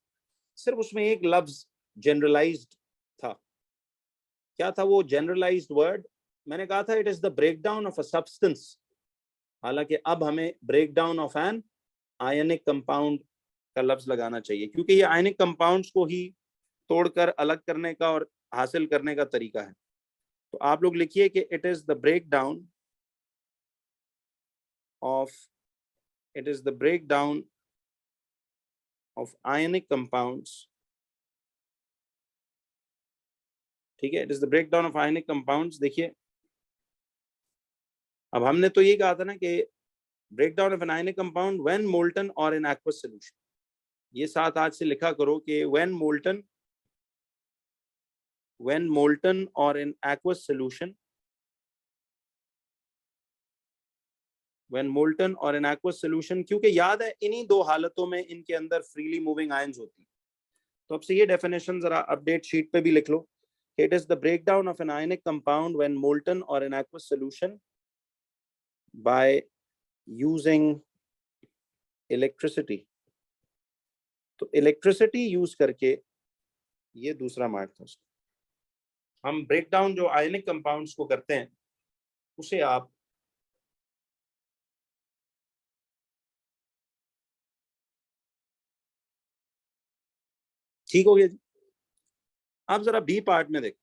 सिर्फ उसमें एक लफ्ज जनरलाइज्ड था। क्या था वो जनरलाइज्ड वर्ड? मैंने कहा था it is the breakdown of a substance. हालांकि अब हमें breakdown of an ionic compound का लफ्ज लगाना चाहिए, क्योंकि ये आयनिक कंपाउंड्स को ही तोड़कर अलग करने का और हासिल करने का तरीका है। तो आप लोग लिखिए कि it is the breakdown of ionic compounds. ठीक है, it is the breakdown of ionic compounds. देखिए अब हमने तो ये कहा था ना कि breakdown of an ionic compound when molten और इन एक्वस सॉल्यूशन। ये साथ आज से लिखा करो कि when molten or in aqueous solution, when molten or in aqueous solution, क्योंकि याद है इन्हीं 2 हालतों में इनके अंदर फ्रीली मूविंग आयंस होती। तो अब से ये डेफिनेशन जरा अपडेट शीट पे भी लिख लो। It is the breakdown of an ionic compound when molten और in aqueous solution by using electricity। तो इलेक्ट्रिसिटी यूज करके, ये दूसरा मार्क था उसका। हम ब्रेकडाउन जो आयनिक कंपाउंड्स को करते हैं उसे आप ठीक हो गया जी। आप जरा बी पार्ट में देखो,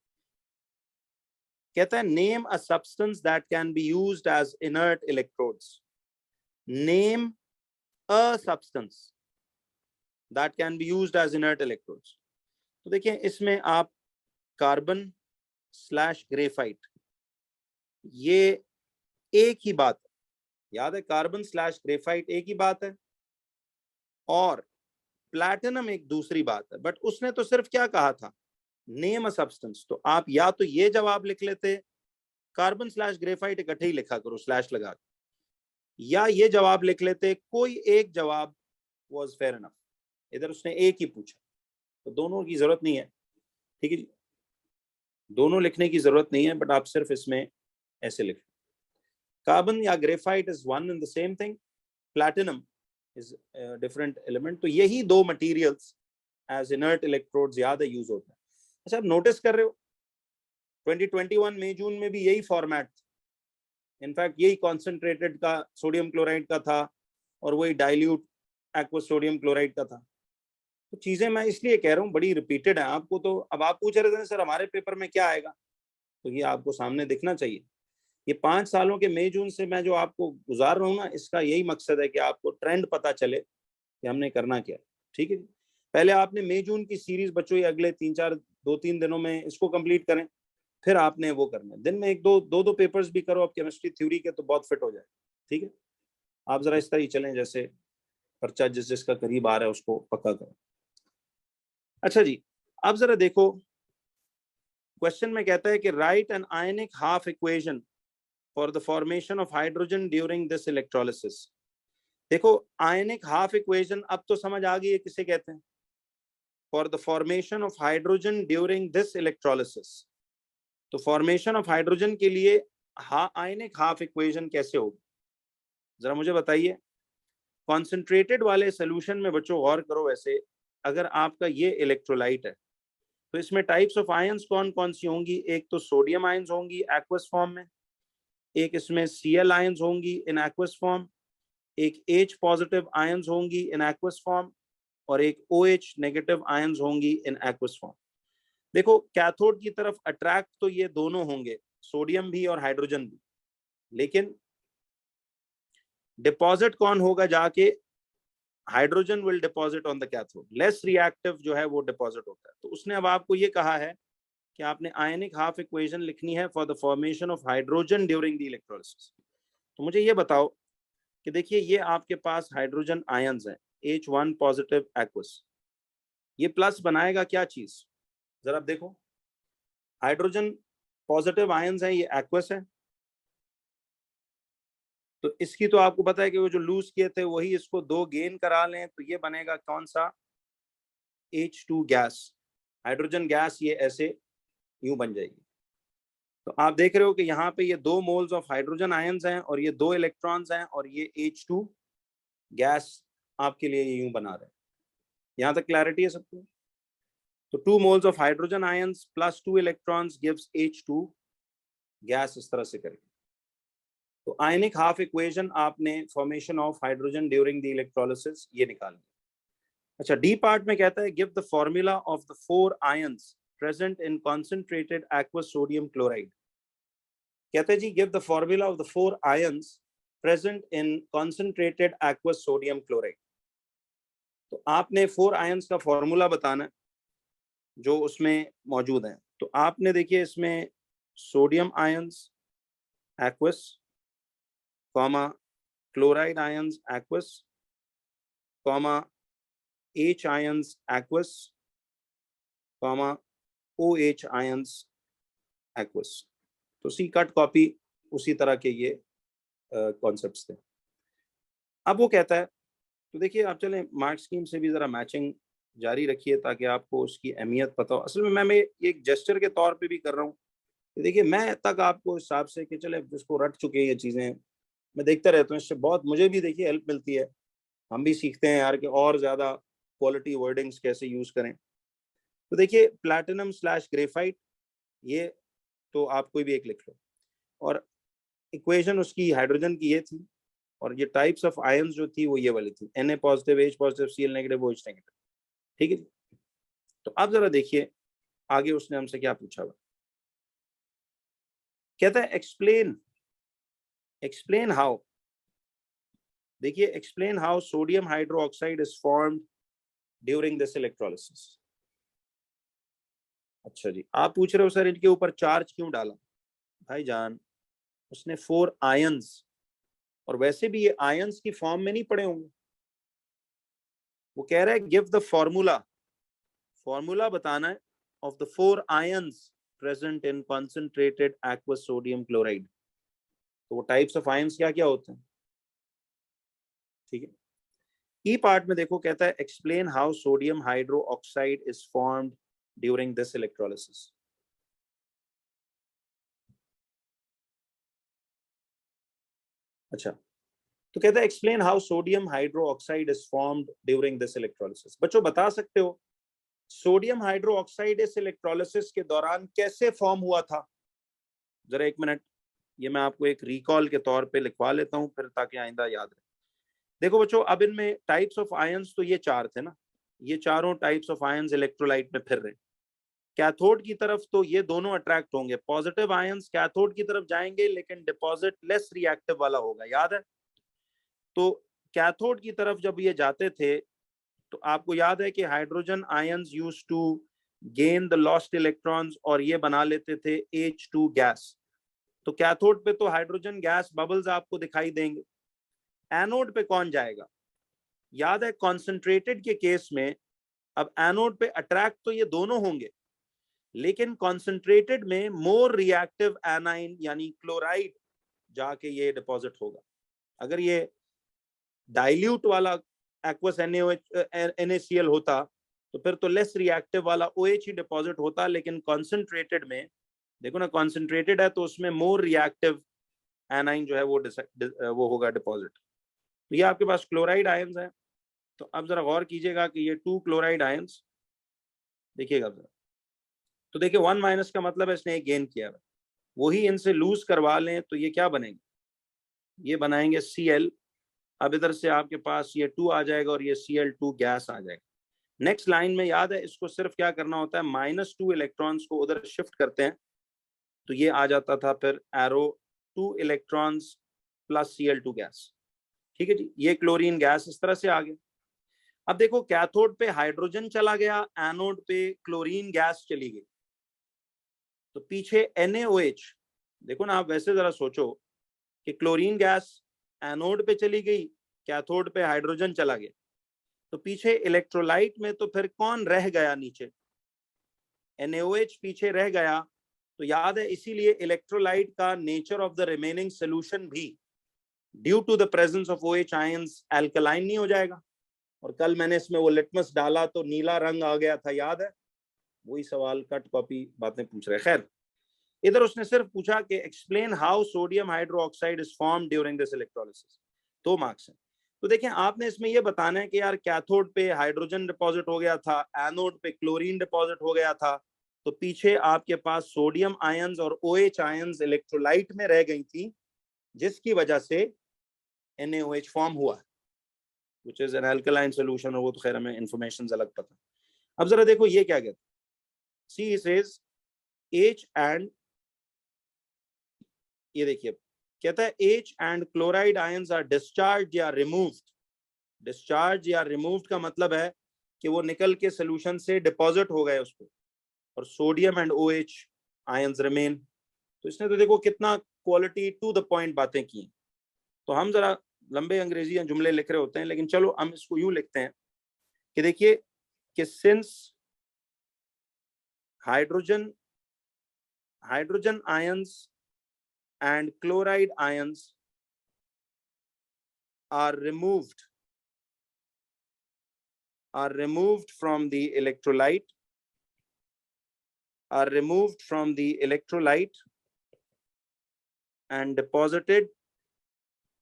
कहता है name a substance that can be used as inert electrodes. Name a substance that can be used as inert electrodes. तो देखिए इसमें आप कार्बन / ग्रेफाइट, ये एक ही बात है। याद है कार्बन / ग्रेफाइट एक ही बात है और प्लैटिनम एक दूसरी बात है। बट उसने तो सिर्फ क्या कहा था, नेम अ सब्सटेंस। तो आप या तो ये जवाब लिख लेते, कार्बन / ग्रेफाइट इकट्ठे ही लिखा करो स्लैश लगा के, या ये जवाब लिख लेते कोई एक जवाब वाज फेयर इनफ। इधर उसने एक ही पूछा तो दोनों की जरूरत नहीं है। ठीक है जी, दोनों लिखने की जरूरत नहीं है, बट आप सिर्फ इसमें ऐसे लिख, कार्बन या graphite is one in the same thing, platinum is different element. तो यही 2 मटेरियल्स एज इनर्ट इलेक्ट्रोड्स याद है यूज होता है। अच्छा आप नोटिस कर रहे हो 2021 मई जून में भी यही फॉर्मेट, इनफैक्ट यही कॉन्सेंट्रेटेड का सोडियम क्लोराइड का था और वही डाइल्यूट एक्वस सोडियम क्लोराइड का था। तो चीजें मैं इसलिए कह रहा हूँ बड़ी रिपीटेड है आपको। तो अब आप पूछ रहे थे सर हमारे पेपर में क्या आएगा, तो ये आपको सामने दिखना चाहिए। ये 5 सालों के मई जून से मैं जो आपको गुजार रहा हूँ ना, इसका यही मकसद है कि आपको ट्रेंड पता चले कि हमने करना क्या है। ठीक है, पहले आपने मई जून की सीरीज बच्चों ये अगले 2-3 दिनों में इसको कंप्लीट करें, फिर आपने वो करना है दिन में 1-2 पेपर्स भी करो अब केमिस्ट्री थ्योरी के, तो बहुत फिट हो जाए। ठीक है, आप जरा इस तरह ही चलें जैसे पर्चा जिस जिसका करीब आ रहा है उसको पक्का करें। अच्छा जी, अब जरा देखो क्वेश्चन में कहता है कि right N ionic half equation for the formation of hydrogen during this electrolysis. देखो आयनिक हाफ इक्वेशन अब तो समझ आ गई है किसे कहते हैं, for the formation of hydrogen during this electrolysis. तो फॉर्मेशन ऑफ हाइड्रोजन के लिए आयनिक हाफ इक्वेशन कैसे होगी, जरा मुझे बताइए। कॉन्सेंट्रेटेड वाले सोल्यूशन में बच्चों गौर करो, वैसे अगर आपका ये इलेक्ट्रोलाइट है तो इसमें टाइप्स ऑफ आयंस कौन कौन सी होंगी, एक तो सोडियम आयंस होंगी एक्वस फॉर्म में, एक इसमें Cl आयंस होंगी इन एक्वस फॉर्म, एक H पॉजिटिव आयंस होंगी इन एक्वस फॉर्म, और एक OH नेगेटिव आयंस होंगी इन एक्वस फॉर्म। देखो कैथोड की तरफ अट्रैक्ट तो ये दोनों होंगे, सोडियम भी और हाइड्रोजन भी, लेकिन डिपॉजिट कौन होगा जाके, hydrogen will deposit on the cathode, less reactive जो है वो डिपॉजिट होता है। तो उसने अब आपको ये कहा है कि आपने आयनिक हाफ इक्वेशन लिखनी है for the formation of hydrogen during the electrolysis. तो मुझे ये बताओ कि देखिए ये आपके पास हाइड्रोजन आयंस हैं H1 पॉजिटिव एक्वस, ये प्लस बनाएगा क्या चीज, जरा देखो हाइड्रोजन पॉजिटिव आयंस हैं, ये एक्वस है, तो इसकी तो आपको पता है कि वो जो लूज किए थे वही इसको दो गेन करा लें तो ये बनेगा कौन सा, H2 गैस, हाइड्रोजन गैस, ये ऐसे यूं बन जाएगी। तो आप देख रहे हो कि यहाँ पे ये 2 मोल्स ऑफ हाइड्रोजन आयंस हैं और ये 2 इलेक्ट्रॉन्स हैं और ये H2 गैस आपके लिए ये यूं बना रहे हैं। यहाँ तक क्लैरिटी है सबको। तो 2 moles of hydrogen ions plus 2 electrons gives H2 gas, इस तरह से करेंगे। तो आयनिक हाफ इक्वेशन आपने formation of hydrogen during the electrolysis ये निकाल लिया। अच्छा, डी पार्ट में कहता है give the formula of the 4 ions present in concentrated aqueous sodium chloride. कहते हैं जी give the formula of the 4 ions present in concentrated aqueous sodium chloride. तो आपने 4 आयंस का फॉर्मूला बताना है जो उसमें मौजूद है। तो आपने देखिए इसमें sodium ions aqueous, comma chloride ions aqueous, comma H ions aqueous, comma OH ions aqueous. तो सी कट कॉपी उसी तरह के ये कॉन्सेप्ट्स थे। अब वो कहता है, तो देखिए आप चलें मार्क स्कीम से भी जरा मैचिंग जारी रखिए ताकि आपको उसकी अहमियत पता हो। असल में मैं एक जेस्चर के तौर पे भी कर रहा हूँ। देखिए मैं तक आपको हिसाब से कि चले जिसको रट चुके हैं ये चीजें, मैं देखता रहता हूँ, इससे बहुत मुझे भी देखिए हेल्प मिलती है, हम भी सीखते हैं यार कि और ज्यादा क्वालिटी वर्डिंग्स कैसे यूज करें। तो देखिए प्लैटिनम स्लैश ग्रेफाइट, ये तो आप कोई भी एक लिख लो, और इक्वेशन उसकी हाइड्रोजन की ये थी, और ये टाइप्स ऑफ आयंस जो थी वो ये वाली थी, Na positive, H positive, Cl negative, OH negative. ठीक है, तो अब जरा देखिए आगे उसने हमसे क्या पूछा हुआ। कहता है एक्सप्लेन हाउ, देखिए explain how sodium hydro oxide is formed during this electrolysis. अच्छा जी, आप पूछ रहे हो सर इनके ऊपर चार्ज क्यों डाला, भाईजान उसने 4 आयंस, और वैसे भी ये आयंस की फॉर्म में नहीं पड़े होंगे। वो कह रहा है गिव द फॉर्मूला बताना है of the 4 ions present in concentrated aqueous sodium chloride. तो वो टाइप्स ऑफ आयंस क्या क्या होते हैं, ठीक है। ई पार्ट में देखो कहता है explain how sodium hydro oxide is formed during this electrolysis. अच्छा, तो कहता है explain how sodium hydro oxide is formed during this electrolysis. बच्चों बता सकते हो सोडियम हाइड्रो ऑक्साइड इस इलेक्ट्रोलिसिस के दौरान कैसे फॉर्म हुआ था, जरा एक मिनट, ये मैं आपको एक रिकॉल के तौर पे लिखवा लेता हूं फिर ताकि आइंदा याद रहे। देखो बच्चों अब इनमें टाइप्स ऑफ आयंस तो ये 4 थे ना, ये चारों टाइप्स ऑफ आयंस इलेक्ट्रोलाइट में फिर रहे। कैथोड की तरफ तो ये दोनों अट्रैक्ट होंगे, पॉजिटिव आयंस कैथोड की तरफ जाएंगे लेकिन डिपॉजिट लेस रिएक्टिव वाला होगा, याद है। तो कैथोड की तरफ जब ये जाते थे तो आपको याद है कि hydrogen ions used to gain the lost electrons और ये बना लेते थे H2 गैस। तो कैथोड पे तो हाइड्रोजन गैस बबल्स आपको दिखाई देंगे, एनोड पे कौन जाएगा? याद है कॉन्सेंट्रेटेड के केस में अब एनोड पे अट्रैक्ट तो ये दोनों होंगे, लेकिन कॉन्सेंट्रेटेड में मोर रिएक्टिव एनाइन यानी क्लोराइड जाके ये डिपॉजिट होगा। अगर ये डाइल्यूट वाला एक्वस NaCl होता तो फिर तो लेस रिएक्टिव वाला OH ही डिपॉजिट होता, लेकिन कॉन्सेंट्रेटेड में देखो ना, कॉन्सेंट्रेटेड है तो उसमें मोर रिएक्टिव एनाइन जो है वो होगा डिपॉजिट। तो ये आपके पास क्लोराइड आयंस है। तो अब जरा गौर कीजिएगा कि ये 2 क्लोराइड आयंस, देखिएगा जरा, तो देखिए 1- का मतलब है इसने एक गेन किया है, वही इनसे लूज करवा लें तो ये क्या बनेंगे? ये बनाएंगे Cl। अब इधर से आपके पास ये 2 आ जाएगा और ये Cl2 गैस आ जाएगा। नेक्स्ट लाइन में याद है इसको सिर्फ क्या करना होता है, -2 इलेक्ट्रॉन्स को उधर शिफ्ट करते हैं तो ये आ जाता था फिर arrow 2 electrons plus Cl2 gas. ठीक है जी, ये क्लोरीन गैस इस तरह से आ गया। अब देखो कैथोड पे हाइड्रोजन चला गया, एनोड पे क्लोरीन गैस चली गई, तो पीछे NaOH, देखो ना आप वैसे जरा सोचो कि क्लोरीन गैस एनोड पे चली गई, कैथोड पे हाइड्रोजन चला गया, तो पीछे इलेक्ट्रोलाइट में तो फिर कौन रह गया? नीचे NaOH पीछे रह गया। तो याद है इसीलिए इलेक्ट्रोलाइट का nature of the remaining solution भी due to the presence of OH ions alkaline नहीं हो जाएगा। और कल मैंने इसमें वो लिटमस डाला तो नीला रंग आ गया था, याद है? वही सवाल कट कॉपी बातें पूछ रहे। खैर, इधर उसने सिर्फ पूछा कि explain how sodium hydroxide is form during this electrolysis. 2 marks हैं। तो देखें आपने इसमें यह बताना है कि यार कैथोड पे हाइड्रोजन डिपॉजिट हो गया था, एनोड पे क्लोरीन डिपॉजिट हो गया था, तो पीछे आपके पास सोडियम आयंस और OH आयंस इलेक्ट्रोलाइट में रह गई थी, जिसकी वजह से NaOH फॉर्म हुआ, which is an alkaline solution. और वो तो खैर हमें इंफॉर्मेशन अलग पता। अब जरा देखो ये क्या कहता है, सी सेज H एंड, ये देखिए कहता है H and chloride ions are discharge या रिमूव्ड। डिस्चार्ज या रिमूव्ड का मतलब है कि वो निकल के सोल्यूशन से डिपॉजिट हो गए उस पर, और sodium and OH ions remain. तो इसने तो देखो कितना क्वालिटी टू द पॉइंट बातें की। तो हम जरा लंबे अंग्रेजी जुमले लिख रहे होते हैं, लेकिन चलो हम इसको यूं लिखते हैं कि देखिए कि since hydrogen ions and chloride ions are removed from the electrolyte and deposited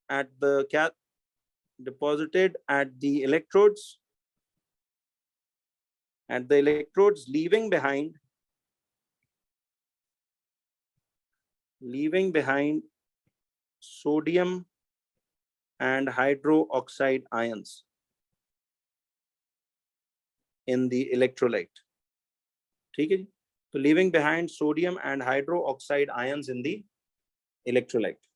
at the electrodes, leaving behind sodium and hydroxide ions in the electrolyte। ठीक है जी, तो leaving behind sodium and hydroxide ions in the electrolyte।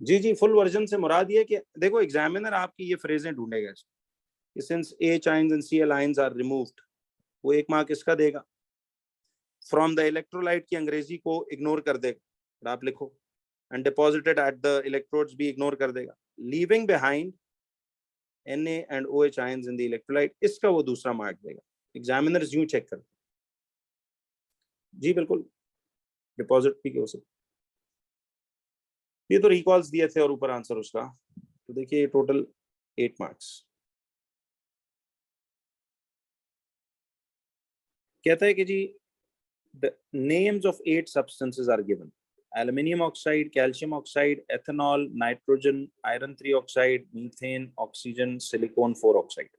जी जी, full version से मुराद ये कि देखो एग्जामिनर आपकी ये फ्रेजें ढूंढेगा कि since H ions and Cl ions are removed, वो 1 मार्क इसका देगा। फ्रॉम द इलेक्ट्रोलाइट की अंग्रेजी को इग्नोर कर देगा, आप लिखो and deposited at the electrodes भी इग्नोर कर देगा। Leaving behind Na and OH ions in the electrolyte, इसका वो दूसरा मार्क देगा। एग्जामिनर्स यूं चेक करते जी, बिल्कुल डिपॉजिट भी हो सकता। ये तो रिकॉल्स दिए थे और ऊपर आंसर उसका, तो देखिए टोटल 8 मार्क्स। कहता है कि जी the names of 8 substances are given: aluminium oxide, calcium oxide, ethanol, nitrogen, iron 3 oxide, methane, oxygen, silicon 4 oxide।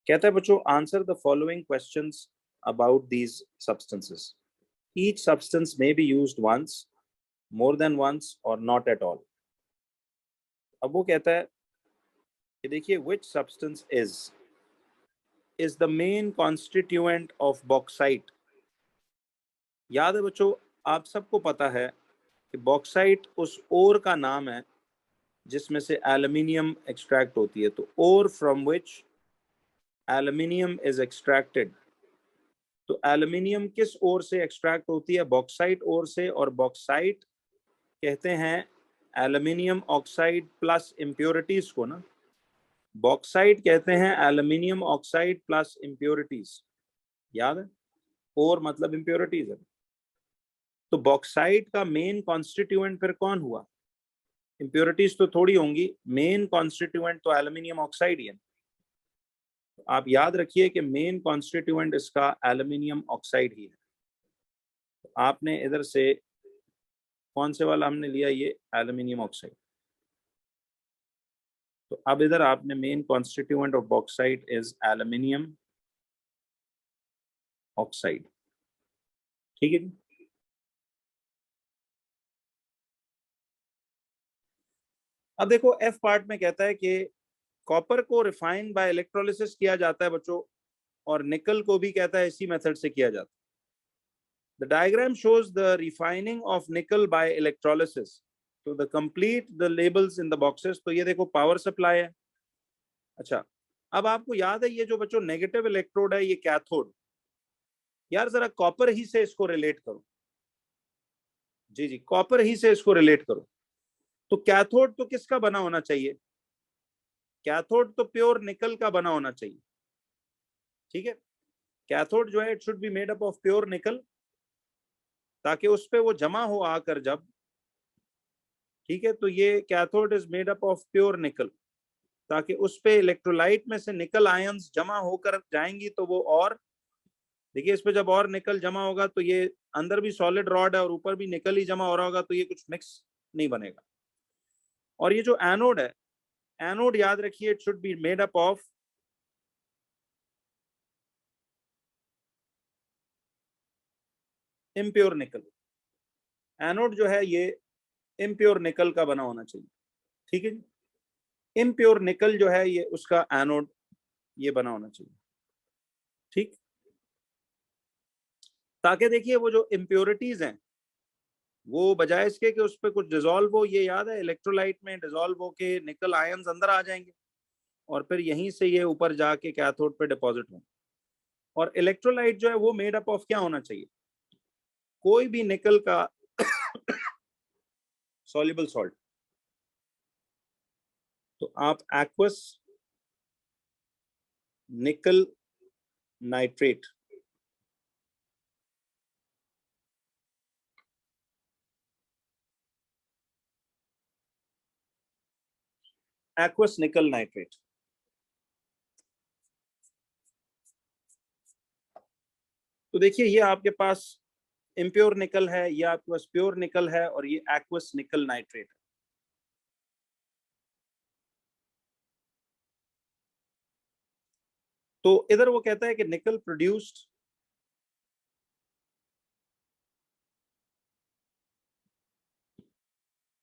कहता है बच्चों answer the following questions about these substances. Each substance may be used once, more than once, or not at all। अब वो कहता है कि देखिए which substance is the main constituent of bauxite। याद है बच्चों, आप सबको पता है कि बॉक्साइट उस ओर का नाम है जिसमें से एल्युमिनियम एक्सट्रैक्ट होती है। तो ore from which aluminium is extracted, तो एल्युमिनियम किस ओर से एक्सट्रैक्ट होती है? बॉक्साइट ओर से। और बॉक्साइट कहते हैं एल्यूमिनियम ऑक्साइड प्लस इम्प्योरिटीज को ना बॉक्साइट कहते हैं, एल्यूमिनियम ऑक्साइड प्लस इम्प्योरिटीज, याद है? और मतलब इम्प्योरिटीज है। तो बॉक्साइट का मेन कॉन्स्टिट्यूएंट फिर कौन हुआ? इम्प्योरिटीज तो थोड़ी होंगी, मेन कॉन्स्टिट्यूएंट तो एल्यूमिनियम ऑक्साइड ही है। तो आप याद रखिए कि मेन कॉन्स्टिट्यूएंट इसका एल्यूमिनियम ऑक्साइड ही है। तो आपने इधर से कौन से वाला हमने लिया? ये एल्यूमिनियम ऑक्साइड। तो अब इधर आपने main constituent of bauxite is aluminium oxide, ठीक है। अब देखो एफ पार्ट में कहता है कि कॉपर को रिफाइन बाय इलेक्ट्रोलिसिस किया जाता है बच्चों, और निकल को भी कहता है इसी मेथड से किया जाता है। The diagram shows the refining of nickel by electrolysis to the complete the labels in the boxes. तो ये देखो पावर सप्लाई है। अच्छा, अब आपको याद है ये जो बच्चों नेगेटिव इलेक्ट्रोड है ये कैथोड। यार जरा कॉपर ही से इसको रिलेट करो, जी जी कॉपर ही से इसको रिलेट करो। तो कैथोड तो किसका बना होना चाहिए? कैथोड तो प्योर निकल का बना होना चाहिए, ठीक है। कैथोड जो है it should be made up of pure निकल, ताकि उस पे वो जमा हो आकर जब, ठीक है। तो ये cathode is made up of pure निकल, ताकि उस पे इलेक्ट्रोलाइट में से निकल आयंस जमा होकर जाएंगी तो वो, और देखिए इस पे जब और निकल जमा होगा तो ये अंदर भी सॉलिड रॉड है और ऊपर भी निकल ही जमा हो रहा होगा, तो ये कुछ मिक्स नहीं बनेगा। और ये जो एनोड है, एनोड याद रखिए it should be made up of impure निकल। एनोड जो है ये इम्प्योर निकल का बना होना चाहिए, ठीक है। इम्प्योर निकल जो है ये उसका एनोड ये बना होना चाहिए, ठीक। ताकि देखिए वो जो इम्प्योरिटीज हैं वो बजाय इसके कि उस पर कुछ डिजोल्व हो, ये याद है इलेक्ट्रोलाइट में डिजोल्व हो के निकल आयंस अंदर आ जाएंगे और फिर यहीं से ये ऊपर जाके कैथोड पे डिपॉजिट होंगे। और इलेक्ट्रोलाइट जो है वो मेड अप ऑफ क्या होना चाहिए? कोई भी निकल का सॉल्युबल सॉल्ट। तो आप एक्वस निकल नाइट्रेट, एक्वस निकल नाइट्रेट। तो देखिए ये आपके पास इम्प्योर निकल है, ये आपके पास प्योर निकल है, और ये एक्वस निकल नाइट्रेट। तो इधर वो कहता है कि निकल प्रोड्यूस्ड,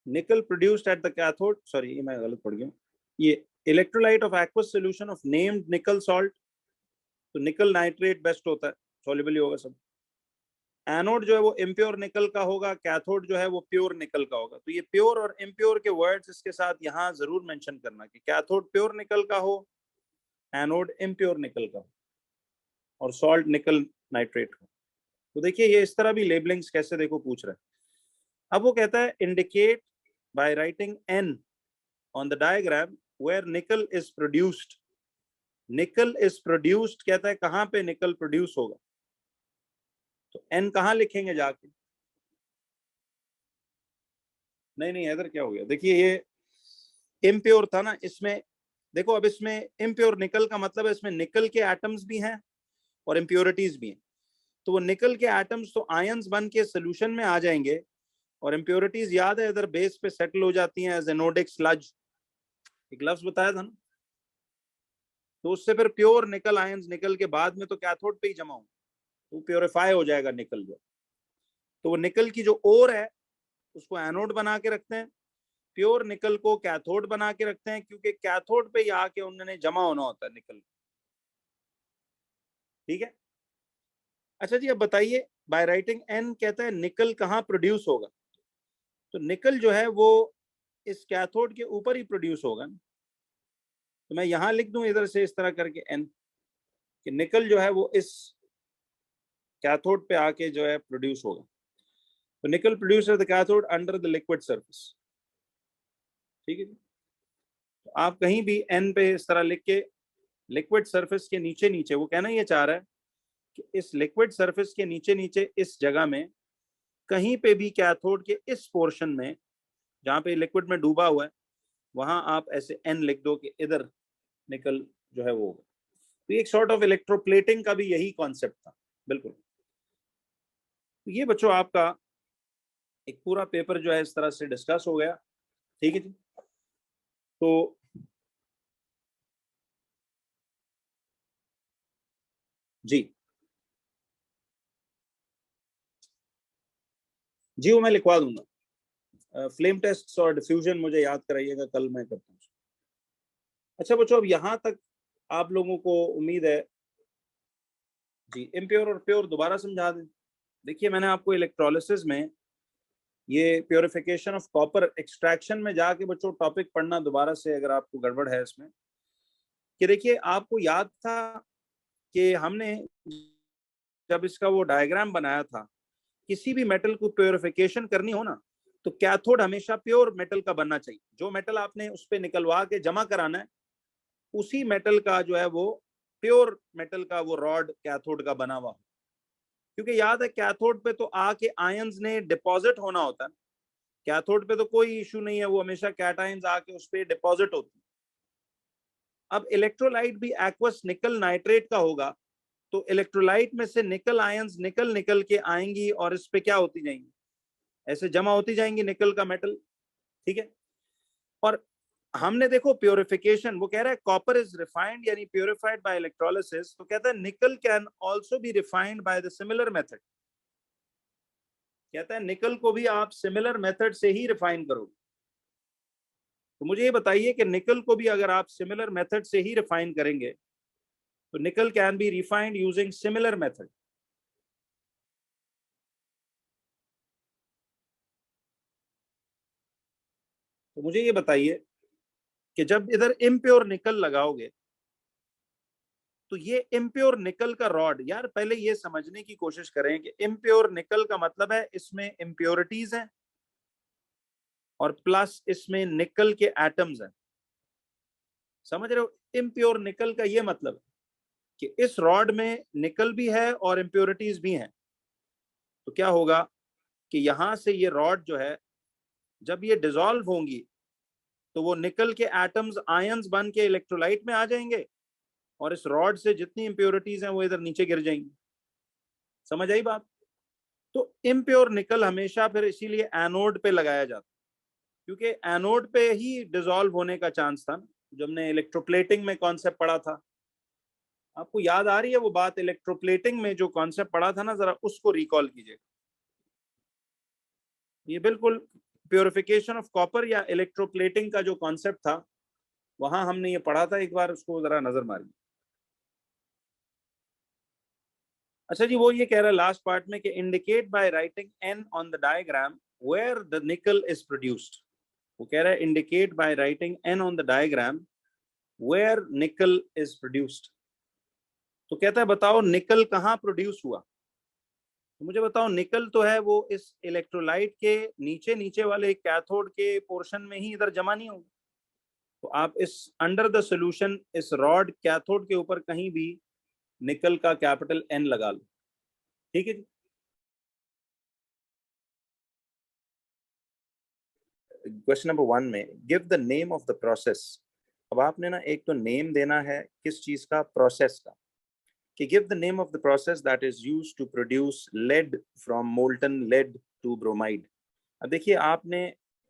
निकल produced at the cathode, sorry ये मैं गलत पढ़ गया, ये electrolyte of aqueous solution of named निकल सॉल्ट। तो निकल नाइट्रेट बेस्ट होता है, सॉल्युबल ही होगा सब। एनोड जो है वो इम्प्योर निकल का होगा, कैथोड जो है वो प्योर निकल का होगा। तो ये प्योर और इम्प्योर के वर्ड्स इसके साथ यहाँ जरूर मेंशन करना कि कैथोड प्योर निकल का हो, एनोड इम्प्योर निकल का हो, और सॉल्ट निकल नाइट्रेट हो। तो देखिए ये इस तरह भी लेबलिंग्स कैसे देखो पूछ रहा है। अब वो कहता है indicate by writing N on the diagram where nickel is produced. Nickel is produced कहता है कहां पे निकल प्रोड्यूस होगा, तो एन कहां लिखेंगे जाके? नहीं नहीं इधर क्या हो गया, देखिए ये इम्प्योर था ना इसमें, देखो अब इसमें इम्प्योर निकल का मतलब है इसमें निकल के एटम्स भी हैं और इम्प्योरिटीज भी हैं। तो वो निकल के एटम्स तो आयंस बन के सोल्यूशन में आ जाएंगे, और इम्प्योरिटीज याद है इधर बेस पे सेटल हो जाती हैं एज एनोडिक स्लज, एक लफ्ज बताया था ना। तो उससे फिर प्योर निकल आयंस निकल के बाद में तो कैथोड पे ही जमा होंगे, तो प्योरीफाई हो जाएगा निकल जो। तो वो निकल की जो ओर है उसको एनोड बना के रखते हैं, प्योर निकल को कैथोड बना के रखते हैं, क्योंकि कैथोड पे ही आके उन्होंने जमा होना होता है निकल, ठीक है। अच्छा जी अब बताइए बाय राइटिंग एन कहता है निकल कहाँ प्रोड्यूस होगा? तो निकल जो है वो इस कैथोड के ऊपर ही प्रोड्यूस होगा। तो मैं यहां लिख दूं इधर से इस तरह करके एन, कि निकल जो है वो इस कैथोड पे आके जो है प्रोड्यूस होगा। तो निकल produce the cathode under the liquid surface. ठीक है। तो आप कहीं भी एन पे इस तरह लिख के लिक्विड सरफेस के नीचे नीचे, वो कहना ये चाह रहा है कि इस लिक्विड सरफेस के नीचे नीचे इस जगह में कहीं पे भी कैथोड के इस पोर्शन में जहां पे लिक्विड में डूबा हुआ है, वहां आप ऐसे एन लिख दो कि इधर निकल जो है वो होगा। तो एक सॉर्ट ऑफ इलेक्ट्रोप्लेटिंग का भी यही कॉन्सेप्ट था। बिल्कुल। तो ये बच्चों आपका एक पूरा पेपर जो है इस तरह से डिस्कस हो गया। ठीक है जी। तो जी जी वो मैं लिखवा दूंगा। फ्लेम टेस्ट और डिफ्यूजन मुझे याद कराइएगा, कल मैं करता हूँ। अच्छा बच्चों, अब यहां तक आप लोगों को उम्मीद है जी। इम्प्योर और प्योर दोबारा समझा दें। देखिए मैंने आपको इलेक्ट्रोलिसिस में ये प्योरिफिकेशन ऑफ कॉपर एक्सट्रैक्शन में जाके बच्चों टॉपिक पढ़ना दोबारा से, अगर आपको गड़बड़ है इसमें, कि देखिए आपको याद था कि हमने जब इसका वो डायग्राम बनाया था, किसी भी मेटल को प्योरिफिकेशन करनी हो ना, तो कैथोड हमेशा प्योर मेटल का बनना चाहिए। जो मेटल आपने उस पर निकलवा के जमा कराना है, उसी मेटल का जो है वो प्योर मेटल का वो रॉड कैथोड का बना हुआ। क्योंकि याद है कैथोड पे तो आके आयंस ने डिपॉजिट होना होता है। कैथोड पे तो कोई इशू नहीं है, वो हमेशा कैटायंस आके उस पर डिपॉजिट होती है। अब इलेक्ट्रोलाइट भी एक्वस निकल नाइट्रेट का होगा, तो इलेक्ट्रोलाइट में से निकल आयंस निकल निकल के आएंगी और इस पे क्या होती जाएंगी, ऐसे जमा होती जाएंगी निकल का मेटल। ठीक है। और हमने देखो प्योरिफिकेशन, वो कह रहा है कॉपर इज रिफाइंड यानी प्योरिफाइड बाय इलेक्ट्रोलिसिस, तो कहता है निकल can also be refined by the similar method. कहता है निकल को भी आप सिमिलर मेथड से ही रिफाइन करोगे। तो मुझे ये बताइए कि निकल को भी अगर आप सिमिलर मेथड से ही रिफाइन करेंगे, तो निकल can be refined using similar method. तो मुझे ये बताइए कि जब इधर इम्प्योर निकल लगाओगे, तो ये इम्प्योर निकल का रॉड, यार पहले ये समझने की कोशिश करें कि इम्प्योर निकल का मतलब है इसमें इम्प्योरिटीज हैं और प्लस इसमें निकल के एटम्स हैं। समझ रहे हो? इम्प्योर निकल का ये मतलब कि इस रॉड में निकल भी है और इम्प्योरिटीज भी हैं। तो क्या होगा कि यहां से ये रॉड जो है, जब ये डिसॉल्व होंगी, तो वो निकल के एटम्स आयंस बन के इलेक्ट्रोलाइट में आ जाएंगे और इस रॉड से जितनी इम्प्योरिटीज हैं वो इधर नीचे गिर जाएंगी। समझ आई बात? तो इम्प्योर निकल हमेशा फिर इसीलिए एनोड पे लगाया जाता, क्योंकि एनोड पे ही डिसॉल्व होने का चांस था ना। जब हमने इलेक्ट्रोप्लेटिंग में कॉन्सेप्ट पढ़ा था, आपको याद आ रही है वो बात? इलेक्ट्रोप्लेटिंग में जो कॉन्सेप्ट पढ़ा था ना, जरा उसको रिकॉल कीजिए। ये बिल्कुल प्योरिफिकेशन ऑफ कॉपर या इलेक्ट्रोप्लेटिंग का जो कॉन्सेप्ट था, वहां हमने ये पढ़ा था। एक बार उसको जरा नजर मारिए। अच्छा जी, वो ये कह रहा है लास्ट पार्ट में कि indicate by writing N on the diagram where the nickel is produced. वो कह रहा है indicate by writing N on the diagram where nickel is produced. तो कहता है बताओ निकल कहाँ प्रोड्यूस हुआ। तो मुझे बताओ, निकल तो है वो इस इलेक्ट्रोलाइट के नीचे नीचे वाले कैथोड के पोर्शन में ही इधर जमा नहीं होगा। तो आप इस अंडर द सॉल्यूशन इस रॉड कैथोड के ऊपर कहीं भी निकल का कैपिटल एन लगा लो। ठीक है जी। क्वेश्चन नंबर 1 में give the name of the process. अब आपने ना एक तो नेम देना है किस चीज का, प्रोसेस का, कि give the name of the process that is used to produce lead from molten lead two bromide. अब देखिए आपने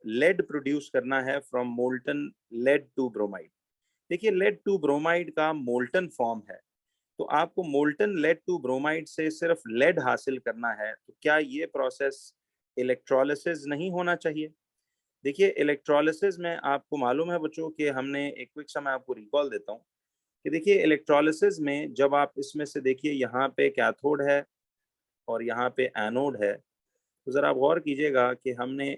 लेड प्रोड्यूस करना है from molten lead two bromide. देखिए लेड टू ब्रोमाइड का मोल्टन फॉर्म है, तो आपको मोल्टन लेड टू ब्रोमाइड से सिर्फ लेड हासिल करना है। तो क्या ये प्रोसेस इलेक्ट्रोलिसिस नहीं होना चाहिए? देखिए इलेक्ट्रोलिसिस में आपको मालूम है बच्चों कि हमने एक क्विक सा मैं आपको रिकॉल देता हूँ कि देखिए इलेक्ट्रोलिसिस में जब आप इसमें से देखिए यहाँ पे कैथोड है और यहाँ पे एनोड है, तो जरा आप गौर कीजिएगा कि हमने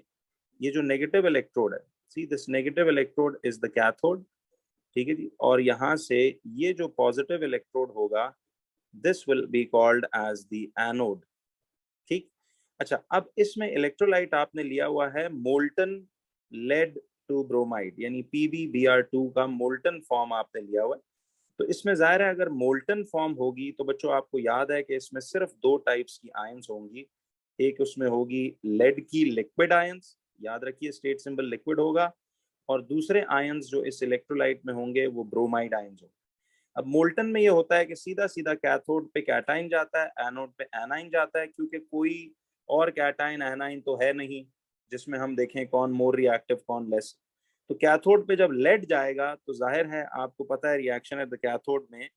ये जो नेगेटिव इलेक्ट्रोड है, see this negative electrode is the cathode. ठीक है जी। और यहाँ से ये जो पॉजिटिव इलेक्ट्रोड होगा, this will be called as the anode. ठीक। अच्छा, अब इसमें इलेक्ट्रोलाइट आपने लिया हुआ है मोल्टन लेड टू ब्रोमाइड यानी PbBr2 का मोल्टन फॉर्म आपने लिया हुआ है। तो इसमें जाहिर है अगर मोल्टन फॉर्म होगी तो बच्चों आपको याद है कि इसमें सिर्फ दो टाइप्स की आयंस होंगी। एक उसमें होगी लेड की लिक्विड आयंस, याद रखिए स्टेट सिंबल लिक्विड होगा, और दूसरे आयंस जो इस इलेक्ट्रोलाइट में होंगे वो ब्रोमाइड आयंस होंगे। अब मोल्टन में ये होता है कि सीधा सीधा कैथोड पे कैटाइन जाता है, एनोड पे एनाइन जाता है, क्योंकि कोई और कैटाइन एनाइन तो है नहीं जिसमें हम देखें कौन मोर रिएक्टिव कौन लेस। तो कैथोड पे जब लेड जाएगा तो जाहिर है आपको पता है रिएक्शन एट द कैथोड में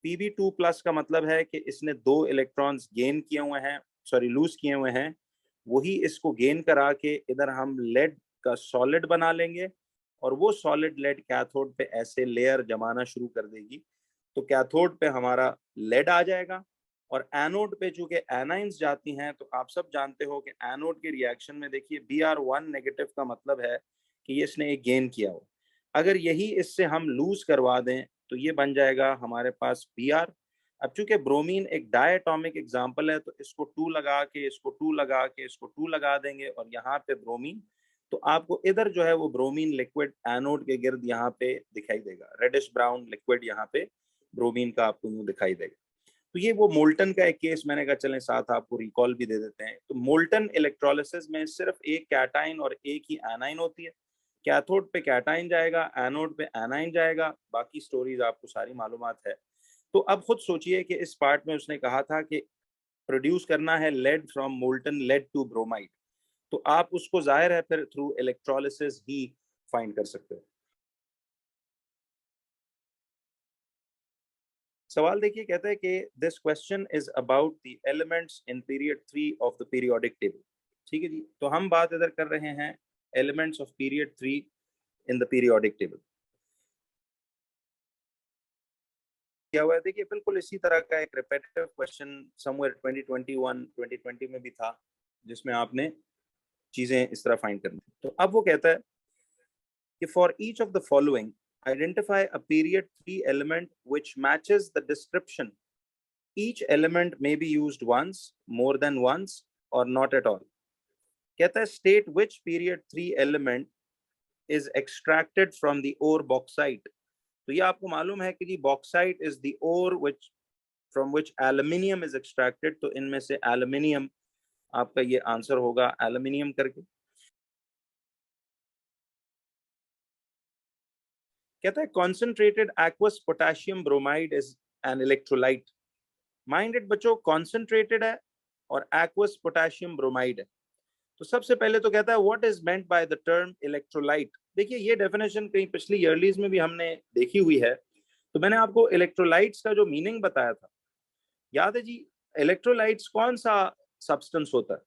Pb2+ का मतलब है कि इसने 2 इलेक्ट्रॉन्स गेन किए हुए हैं, सॉरी लूज किए हुए हैं, वही इसको गेन करा के इधर हम लेड का सॉलिड बना लेंगे और वो सॉलिड लेड कैथोड पे ऐसे लेयर जमाना शुरू कर देगी। तो कैथोड पे हमारा लेड आ जाएगा और एनोड पे चूंकि एनाइंस जाती हैं तो आप सब जानते हो कि एनोड के रिएक्शन में देखिए Br1 नेगेटिव का मतलब है कि ये इसने एक गेन किया हो। अगर यही इससे हम लूज करवा दें तो ये बन जाएगा हमारे पास Br। अब चूंकि ब्रोमीन एक डायटोमिक एग्जाम्पल है तो इसको 2 लगा के इसको 2 लगा के इसको 2 लगा देंगे और यहाँ पे ब्रोमीन, तो आपको इधर जो है वो ब्रोमीन लिक्विड एनोड के गिर्द यहाँ पे दिखाई देगा, रेडिश ब्राउन लिक्विड यहाँ पे ब्रोमीन का आपको यूं दिखाई देगा। तो ये वो मोल्टन का एक केस मैंने कहा चलें साथ आपको रिकॉल भी दे देते हैं। तो मोल्टन इलेक्ट्रोलिसिस में सिर्फ एक कैटाइन और एक ही एनाइन होती है। कैथोड पे कैटाइन जाएगा, एनोड पे एनाइन जाएगा, बाकी स्टोरीज आपको सारी मालूमात है। तो अब खुद सोचिए कि इस पार्ट में उसने कहा था कि प्रोड्यूस करना है lead from molten lead two bromide, तो आप उसको जाहिर है फिर थ्रू इलेक्ट्रोलिसिस ही फाइंड कर सकते हो। सवाल देखिए, कहता है कि this question is about the elements in period 3 of the periodic table. ठीक है जी, तो हम बात इधर कर रहे हैं elements of period 3 in the periodic table. क्या हुआ है देखिए, बिल्कुल इसी तरह का एक रिपीटेटिव क्वेश्चन समवेयर 2021 2020 में भी था जिसमें आपने चीजें इस तरह फाइंड करनी थी। तो अब वो कहता है कि for each of the following identify a period 3 element which matches the description. Each element may be used once, more than once, or not at all. कहता है state which period 3 element is extracted from the ore bauxite. तो ये आपको मालूम है कि जी bauxite is the ore which from which aluminium is extracted, तो इनमें से aluminium आपका ये आंसर होगा aluminium करके। कहता है concentrated aqueous potassium bromide is an electrolyte. Minded बच्चों, कॉन्सेंट्रेटेड है और एक्वस पोटेशियम ब्रोमाइड है। तो सबसे पहले तो कहता है what is meant by the term electrolyte. देखिए ये डेफिनेशन कहीं पिछली ईयरलीज में भी हमने देखी हुई है। तो मैंने आपको इलेक्ट्रोलाइट्स का जो मीनिंग बताया था, याद है जी? इलेक्ट्रोलाइट्स कौन सा सब्सटेंस होता है?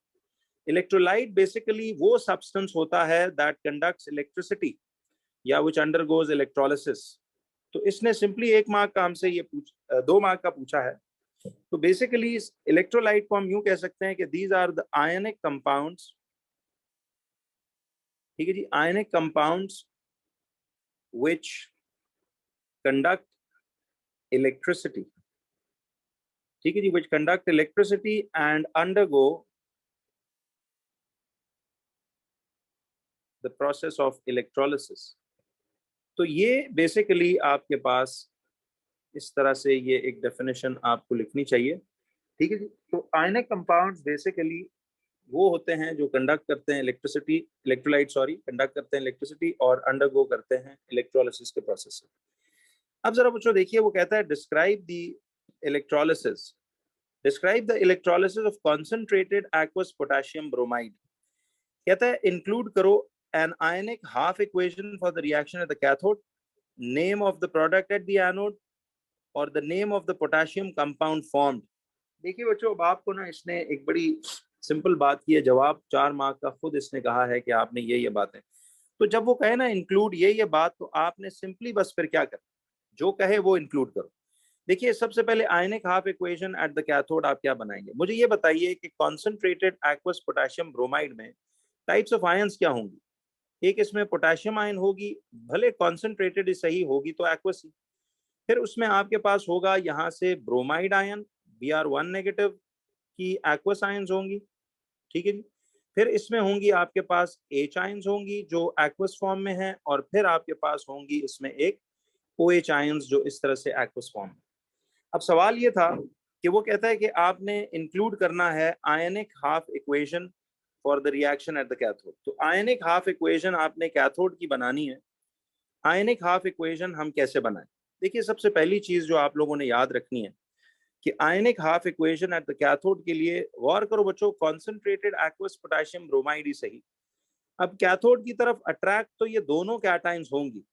इलेक्ट्रोलाइट बेसिकली वो सब्सटेंस होता है दैट कंडक्ट्स इलेक्ट्रिसिटी या विच अंडरगोज इलेक्ट्रोलिसिस। तो इसने सिंपली 1 मार्क का हमसे ये 2 मार्क का पूछा है। तो बेसिकली इलेक्ट्रोलाइट को हम यूं कह सकते हैं कि these are the ionic compounds. ठीक है जी, ionic compounds which conduct electricity. ठीक है जी, which conduct electricity and undergo the process of electrolysis. तो ये बेसिकली आपके पास इस तरह से ये एक डेफिनेशन आपको लिखनी चाहिए। ठीक है जी, तो आयनिक कंपाउंड्स बेसिकली वो होते हैं जो कंडक्ट करते हैं इलेक्ट्रिसिटी, इलेक्ट्रोलाइट सॉरी, कंडक्ट करते हैं इलेक्ट्रिसिटी और अंडरगो करते हैं इलेक्ट्रोलिसिस के प्रोसेस से। अब जरा बच्चों देखिए, वो कहता है describe the electrolysis, describe the electrolysis of concentrated aqueous potassium bromide. कहता है इंक्लूड करो an ionic half equation for the reaction at the cathode, name of the product at the anode और the name of the potassium compound formed. देखिए बच्चों, अब आपको ना इसने एक बड़ी सिंपल बात की है, जवाब 4 मार्क का खुद इसने कहा है कि आपने ये बातें। तो जब वो कहे ना इंक्लूड ये बात, तो आपने सिंपली बस फिर क्या करना, जो कहे वो इंक्लूड करो। देखिए सबसे पहले ionic half equation at the cathode आप क्या बनाएंगे? मुझे ये बताइए कि कॉन्सेंट्रेटेड एक्वस पोटेशियम ब्रोमाइड में टाइप्स ऑफ आयंस क्या होंगी? एक इसमें पोटेशियम आयन होगी, भले कॉन्सेंट्रेटेड ही सही होगी तो एक्वस ही। फिर उसमें आपके पास होगा यहाँ से ब्रोमाइड आयन Br1 नेगेटिव की एक्वस आयंस होंगी। ठीक है जी। फिर इसमें होंगी आपके पास H आयंस होंगी जो एक्वस फॉर्म में है, और फिर आपके पास होंगी इसमें एक OH आयंस जो इस तरह से एक्वस फॉर्म में। अब सवाल ये था कि वो कहता है कि आपने इंक्लूड करना है ionic half equation for the reaction at the cathode. तो आयनिक हाफ इक्वेशन आपने कैथोड की बनानी है। आयनिक हाफ इक्वेशन हम कैसे बनाएं? देखिए, सबसे पहली चीज जो आप लोगों ने याद रखनी है कि ionic half equation at the cathode के लिए गौर करो बच्चों, कॉन्सेंट्रेटेड एक्वस पोटेशियम ब्रोमाइड ही सही। अब कैथोड की तरफ अट्रैक्ट तो ये दोनों कैटाइंस होंगी,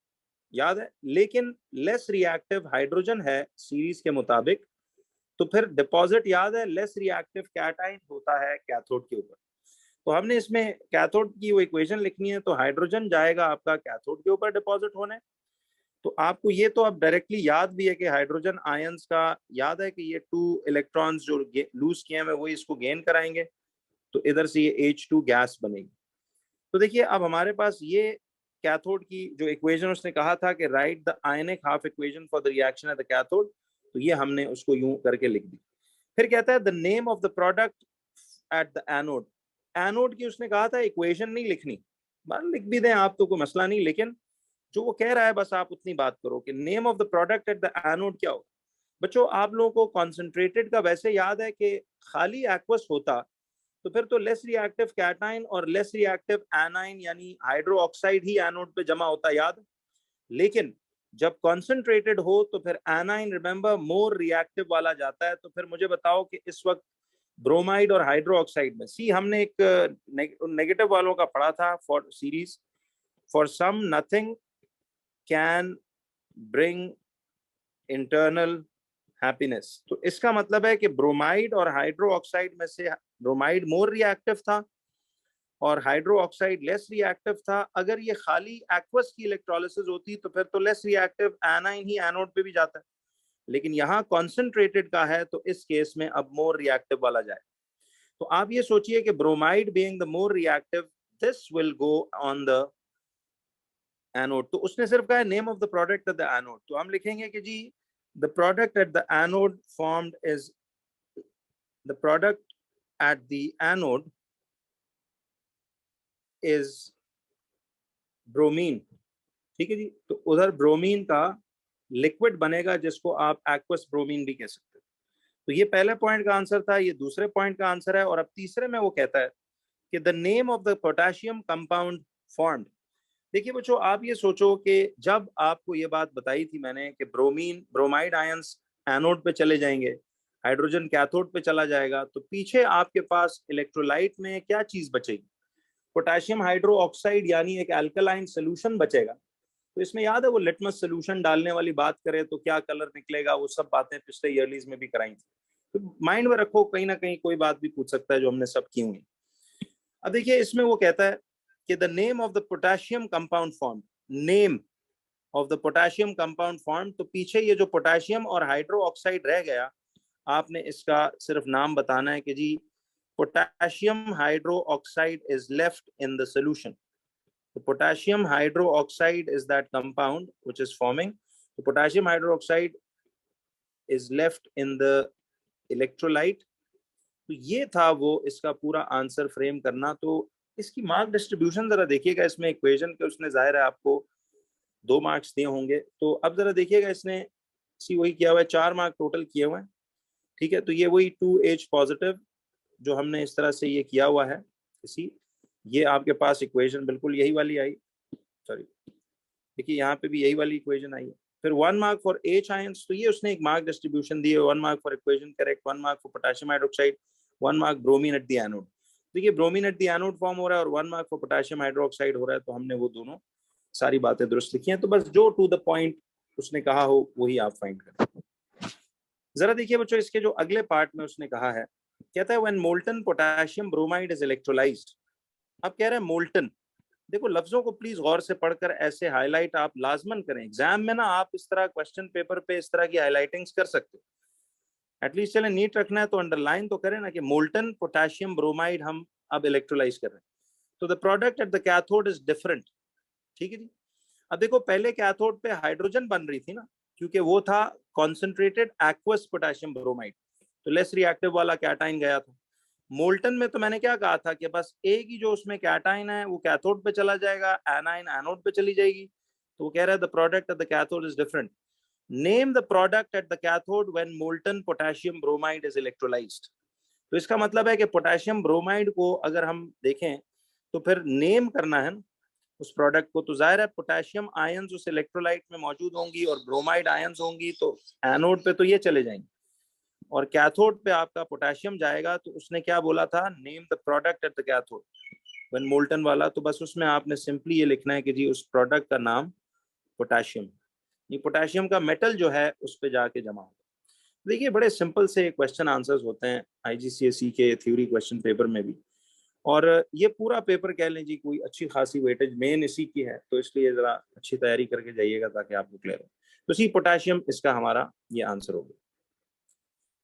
याद है, लेकिन लेस रिएक्टिव हाइड्रोजन है सीरीज के मुताबिक, तो फिर डिपॉजिट याद है लेस रिएक्टिव कैटाइन होता है कैथोड के ऊपर। तो हमने इसमें कैथोड की वो इक्वेशन लिखनी है, तो हाइड्रोजन जाएगा आपका कैथोड के ऊपर डिपॉजिट होने। तो आपको ये तो अब डायरेक्टली याद भी है कि हाइड्रोजन आयंस का याद है कि ये 2 इलेक्ट्रॉन्स जो लूज किए हैं वही इसको गेन कराएंगे, तो इधर से ये H2 गैस बनेगी। तो देखिए, अब हमारे पास ये कैथोड की जो इक्वेशन उसने कहा था कि right the ionic half equation for the reaction at the cathode, तो ये हमने उसको यूं करके लिख दी। फिर कहता है the name of the product at the anode. Anode की उसने कहा था इक्वेशन नहीं लिखनी, लिख भी दें आप तो कोई मसला नहीं, लेकिन जो वो कह रहा है बस आप उतनी बात करो कि name of the product at the anode क्या होगा। बच्चों, आप लोगों को कॉन्सेंट्रेटेड का वैसे याद है कि खाली एक्वस होता तो फिर तो लेस रिएक्टिव कैटाइन और लेस रिएक्टिव एनाइन यानी हाइड्रो ऑक्साइड ही एनोड पे जमा होता, याद। लेकिन जब कॉन्सेंट्रेटेड हो तो फिर एनाइन, रिमेंबर, मोर रिएक्टिव वाला जाता है। तो फिर मुझे बताओ कि इस वक्त ब्रोमाइड और हाइड्रो ऑक्साइड में, सी हमने एक नेगेटिव वालों का पढ़ा था for series, for some nothing can bring internal happiness. तो इसका मतलब है कि ब्रोमाइड और हाइड्रो ऑक्साइड में से ब्रोमाइड मोर रिएक्टिव था और हाइड्रो ऑक्साइड लेस रिएक्टिव था। अगर ये खाली एक्वस की इलेक्ट्रोलिसिस होती तो फिर तो लेस रिएक्टिव एनाइन ही एनोड पे भी जाता है, लेकिन यहाँ कॉन्सेंट्रेटेड का है तो इस केस में अब मोर रिएक्टिव वाला जाए। तो आप ये सोचिए कि bromide being the more reactive, this will go on the anode. तो उसने सिर्फ कहा name of the product at the anode, तो हम लिखेंगे कि जी the product at the anode formed is the product at the anode is bromine. ठीक है जी, तो उधर ब्रोमीन का लिक्विड बनेगा जिसको आप एक्वस ब्रोमीन भी कह सकते हो। तो ये पहले पॉइंट का आंसर था, ये दूसरे पॉइंट का आंसर है। और अब तीसरे में वो कहता है कि the name of the potassium compound formed. देखिए बच्चों, आप ये सोचो कि जब आपको ये बात बताई थी मैंने कि ब्रोमाइड आयंस एनोड पे चले जाएंगे, हाइड्रोजन कैथोड पे चला जाएगा, तो पीछे आपके पास इलेक्ट्रोलाइट में क्या चीज बचेगी? पोटेशियम हाइड्रो ऑक्साइड यानी एक अल्कलाइन सोल्यूशन बचेगा। तो इसमें याद है वो लिटमस सोल्यूशन डालने वाली बात करें तो क्या कलर निकलेगा, वो सब बातें पिछले ईयरलीज में भी कराई थी। तो माइंड में रखो, कहीं ना कहीं कोई बात भी पूछ सकता है जो हमने सब की हुई। अब देखिए, इसमें वो कहता है कि the name of the potassium compound form, name of the potassium compound form, तो पीछे ये जो पोटेशियम और हाइड्रो ऑक्साइड रह गया, आपने इसका सिर्फ नाम बताना है कि जी potassium hydroxide is left in the solution. The potassium hydroxide is that compound which is forming. The potassium hydroxide is left in the electrolyte. तो ये था वो इसका पूरा आंसर फ्रेम करना। तो इसकी मार्क डिस्ट्रीब्यूशन जरा देखिएगा, इसमें इक्वेशन के उसने जाहिर है आपको 2 मार्क्स दिए होंगे। तो अब जरा देखिएगा, इसने सी वही किया हुआ है, 4 मार्क टोटल किए हुए हैं। ठीक है, तो ये वही 2H पॉजिटिव जो हमने इस तरह से ये किया हुआ है इसी, ये आपके पास इक्वेशन बिल्कुल यही वाली आई, सॉरी देखिए यहाँ पे भी यही वाली इक्वेशन आई है। फिर 1 मार्क फॉर H आयंस, तो ये उसने एक मार्क डिस्ट्रीब्यूशन दी है, 1 mark for equation correct, 1 mark for potassium hydroxide, 1 mark bromine at the anode. देखिए bromine at the anode form हो रहा है और 1 मार्क फॉर पोटेशियम हाइड्रोक्साइड हो रहा है, तो हमने वो दोनों सारी बातें दुरुस्त लिखी हैं। तो बस जो टू द पॉइंट उसने कहा हो वही आप फाइंड करें। जरा देखिए बच्चों, इसके जो अगले पार्ट में उसने कहा है, कहता है when molten potassium bromide is electrolysed. अब कह रहे हैं मोल्टन। देखो लफ्जों को प्लीज गौर से पढ़कर ऐसे हाईलाइट आप लाजमन करें। एग्जाम में ना आप इस तरह क्वेश्चन पेपर पे इस तरह की हाईलाइटिंग्स कर सकते हो। एटलीस्ट चले नीट रखना है तो अंडरलाइन तो करें ना कि मोल्टन पोटेशियम ब्रोमाइड हम अब इलेक्ट्रोलाइज कर रहे हैं। तो the product at the cathode is different. ठीक है जी। अब देखो पहले कैथोड पे हाइड्रोजन बन रही थी ना, क्योंकि वो था कॉन्सेंट्रेटेड एक्वस पोटेशियम ब्रोमाइड, तो लेस रिएक्टिव वाला कैटाइन गया था। मोल्टन में तो मैंने क्या कहा था कि बस एक ही जो उसमें कैटाइन है वो कैथोड पे चला जाएगा, एनाइन एनोड पे चली जाएगी। तो वो कह रहा है the product at the cathode is different. Name the product at the cathode when molten potassium bromide is electrolysed. तो इसका मतलब है कि पोटेशियम ब्रोमाइड को अगर हम देखें तो फिर नेम करना है उस प्रोडक्ट को। तो जाहिर है पोटेशियम आयंस उस इलेक्ट्रोलाइट में मौजूद होंगी और ब्रोमाइड आयंस होंगी, तो एनोड पे तो ये चले जाएंगे और कैथोड पे आपका पोटेशियम जाएगा। तो उसने क्या बोला था, name the product at the cathode when molten वाला। तो बस उसमें आपने सिंपली ये लिखना है कि जी उस प्रोडक्ट का नाम पोटेशियम, ये पोटेशियम का मेटल जो है उस पे जाके जमा होगा। देखिए बड़े सिंपल से क्वेश्चन आंसर्स होते हैं आईजीसीएसई के थ्योरी क्वेश्चन पेपर में भी, और ये पूरा पेपर कह लें जी कोई अच्छी खासी वेटेज मेन इसी की है, तो इसलिए जरा अच्छी तैयारी करके जाइएगा ताकि आपको क्लियर हो। तो सी पोटेशियम इसका हमारा ये आंसर होगा।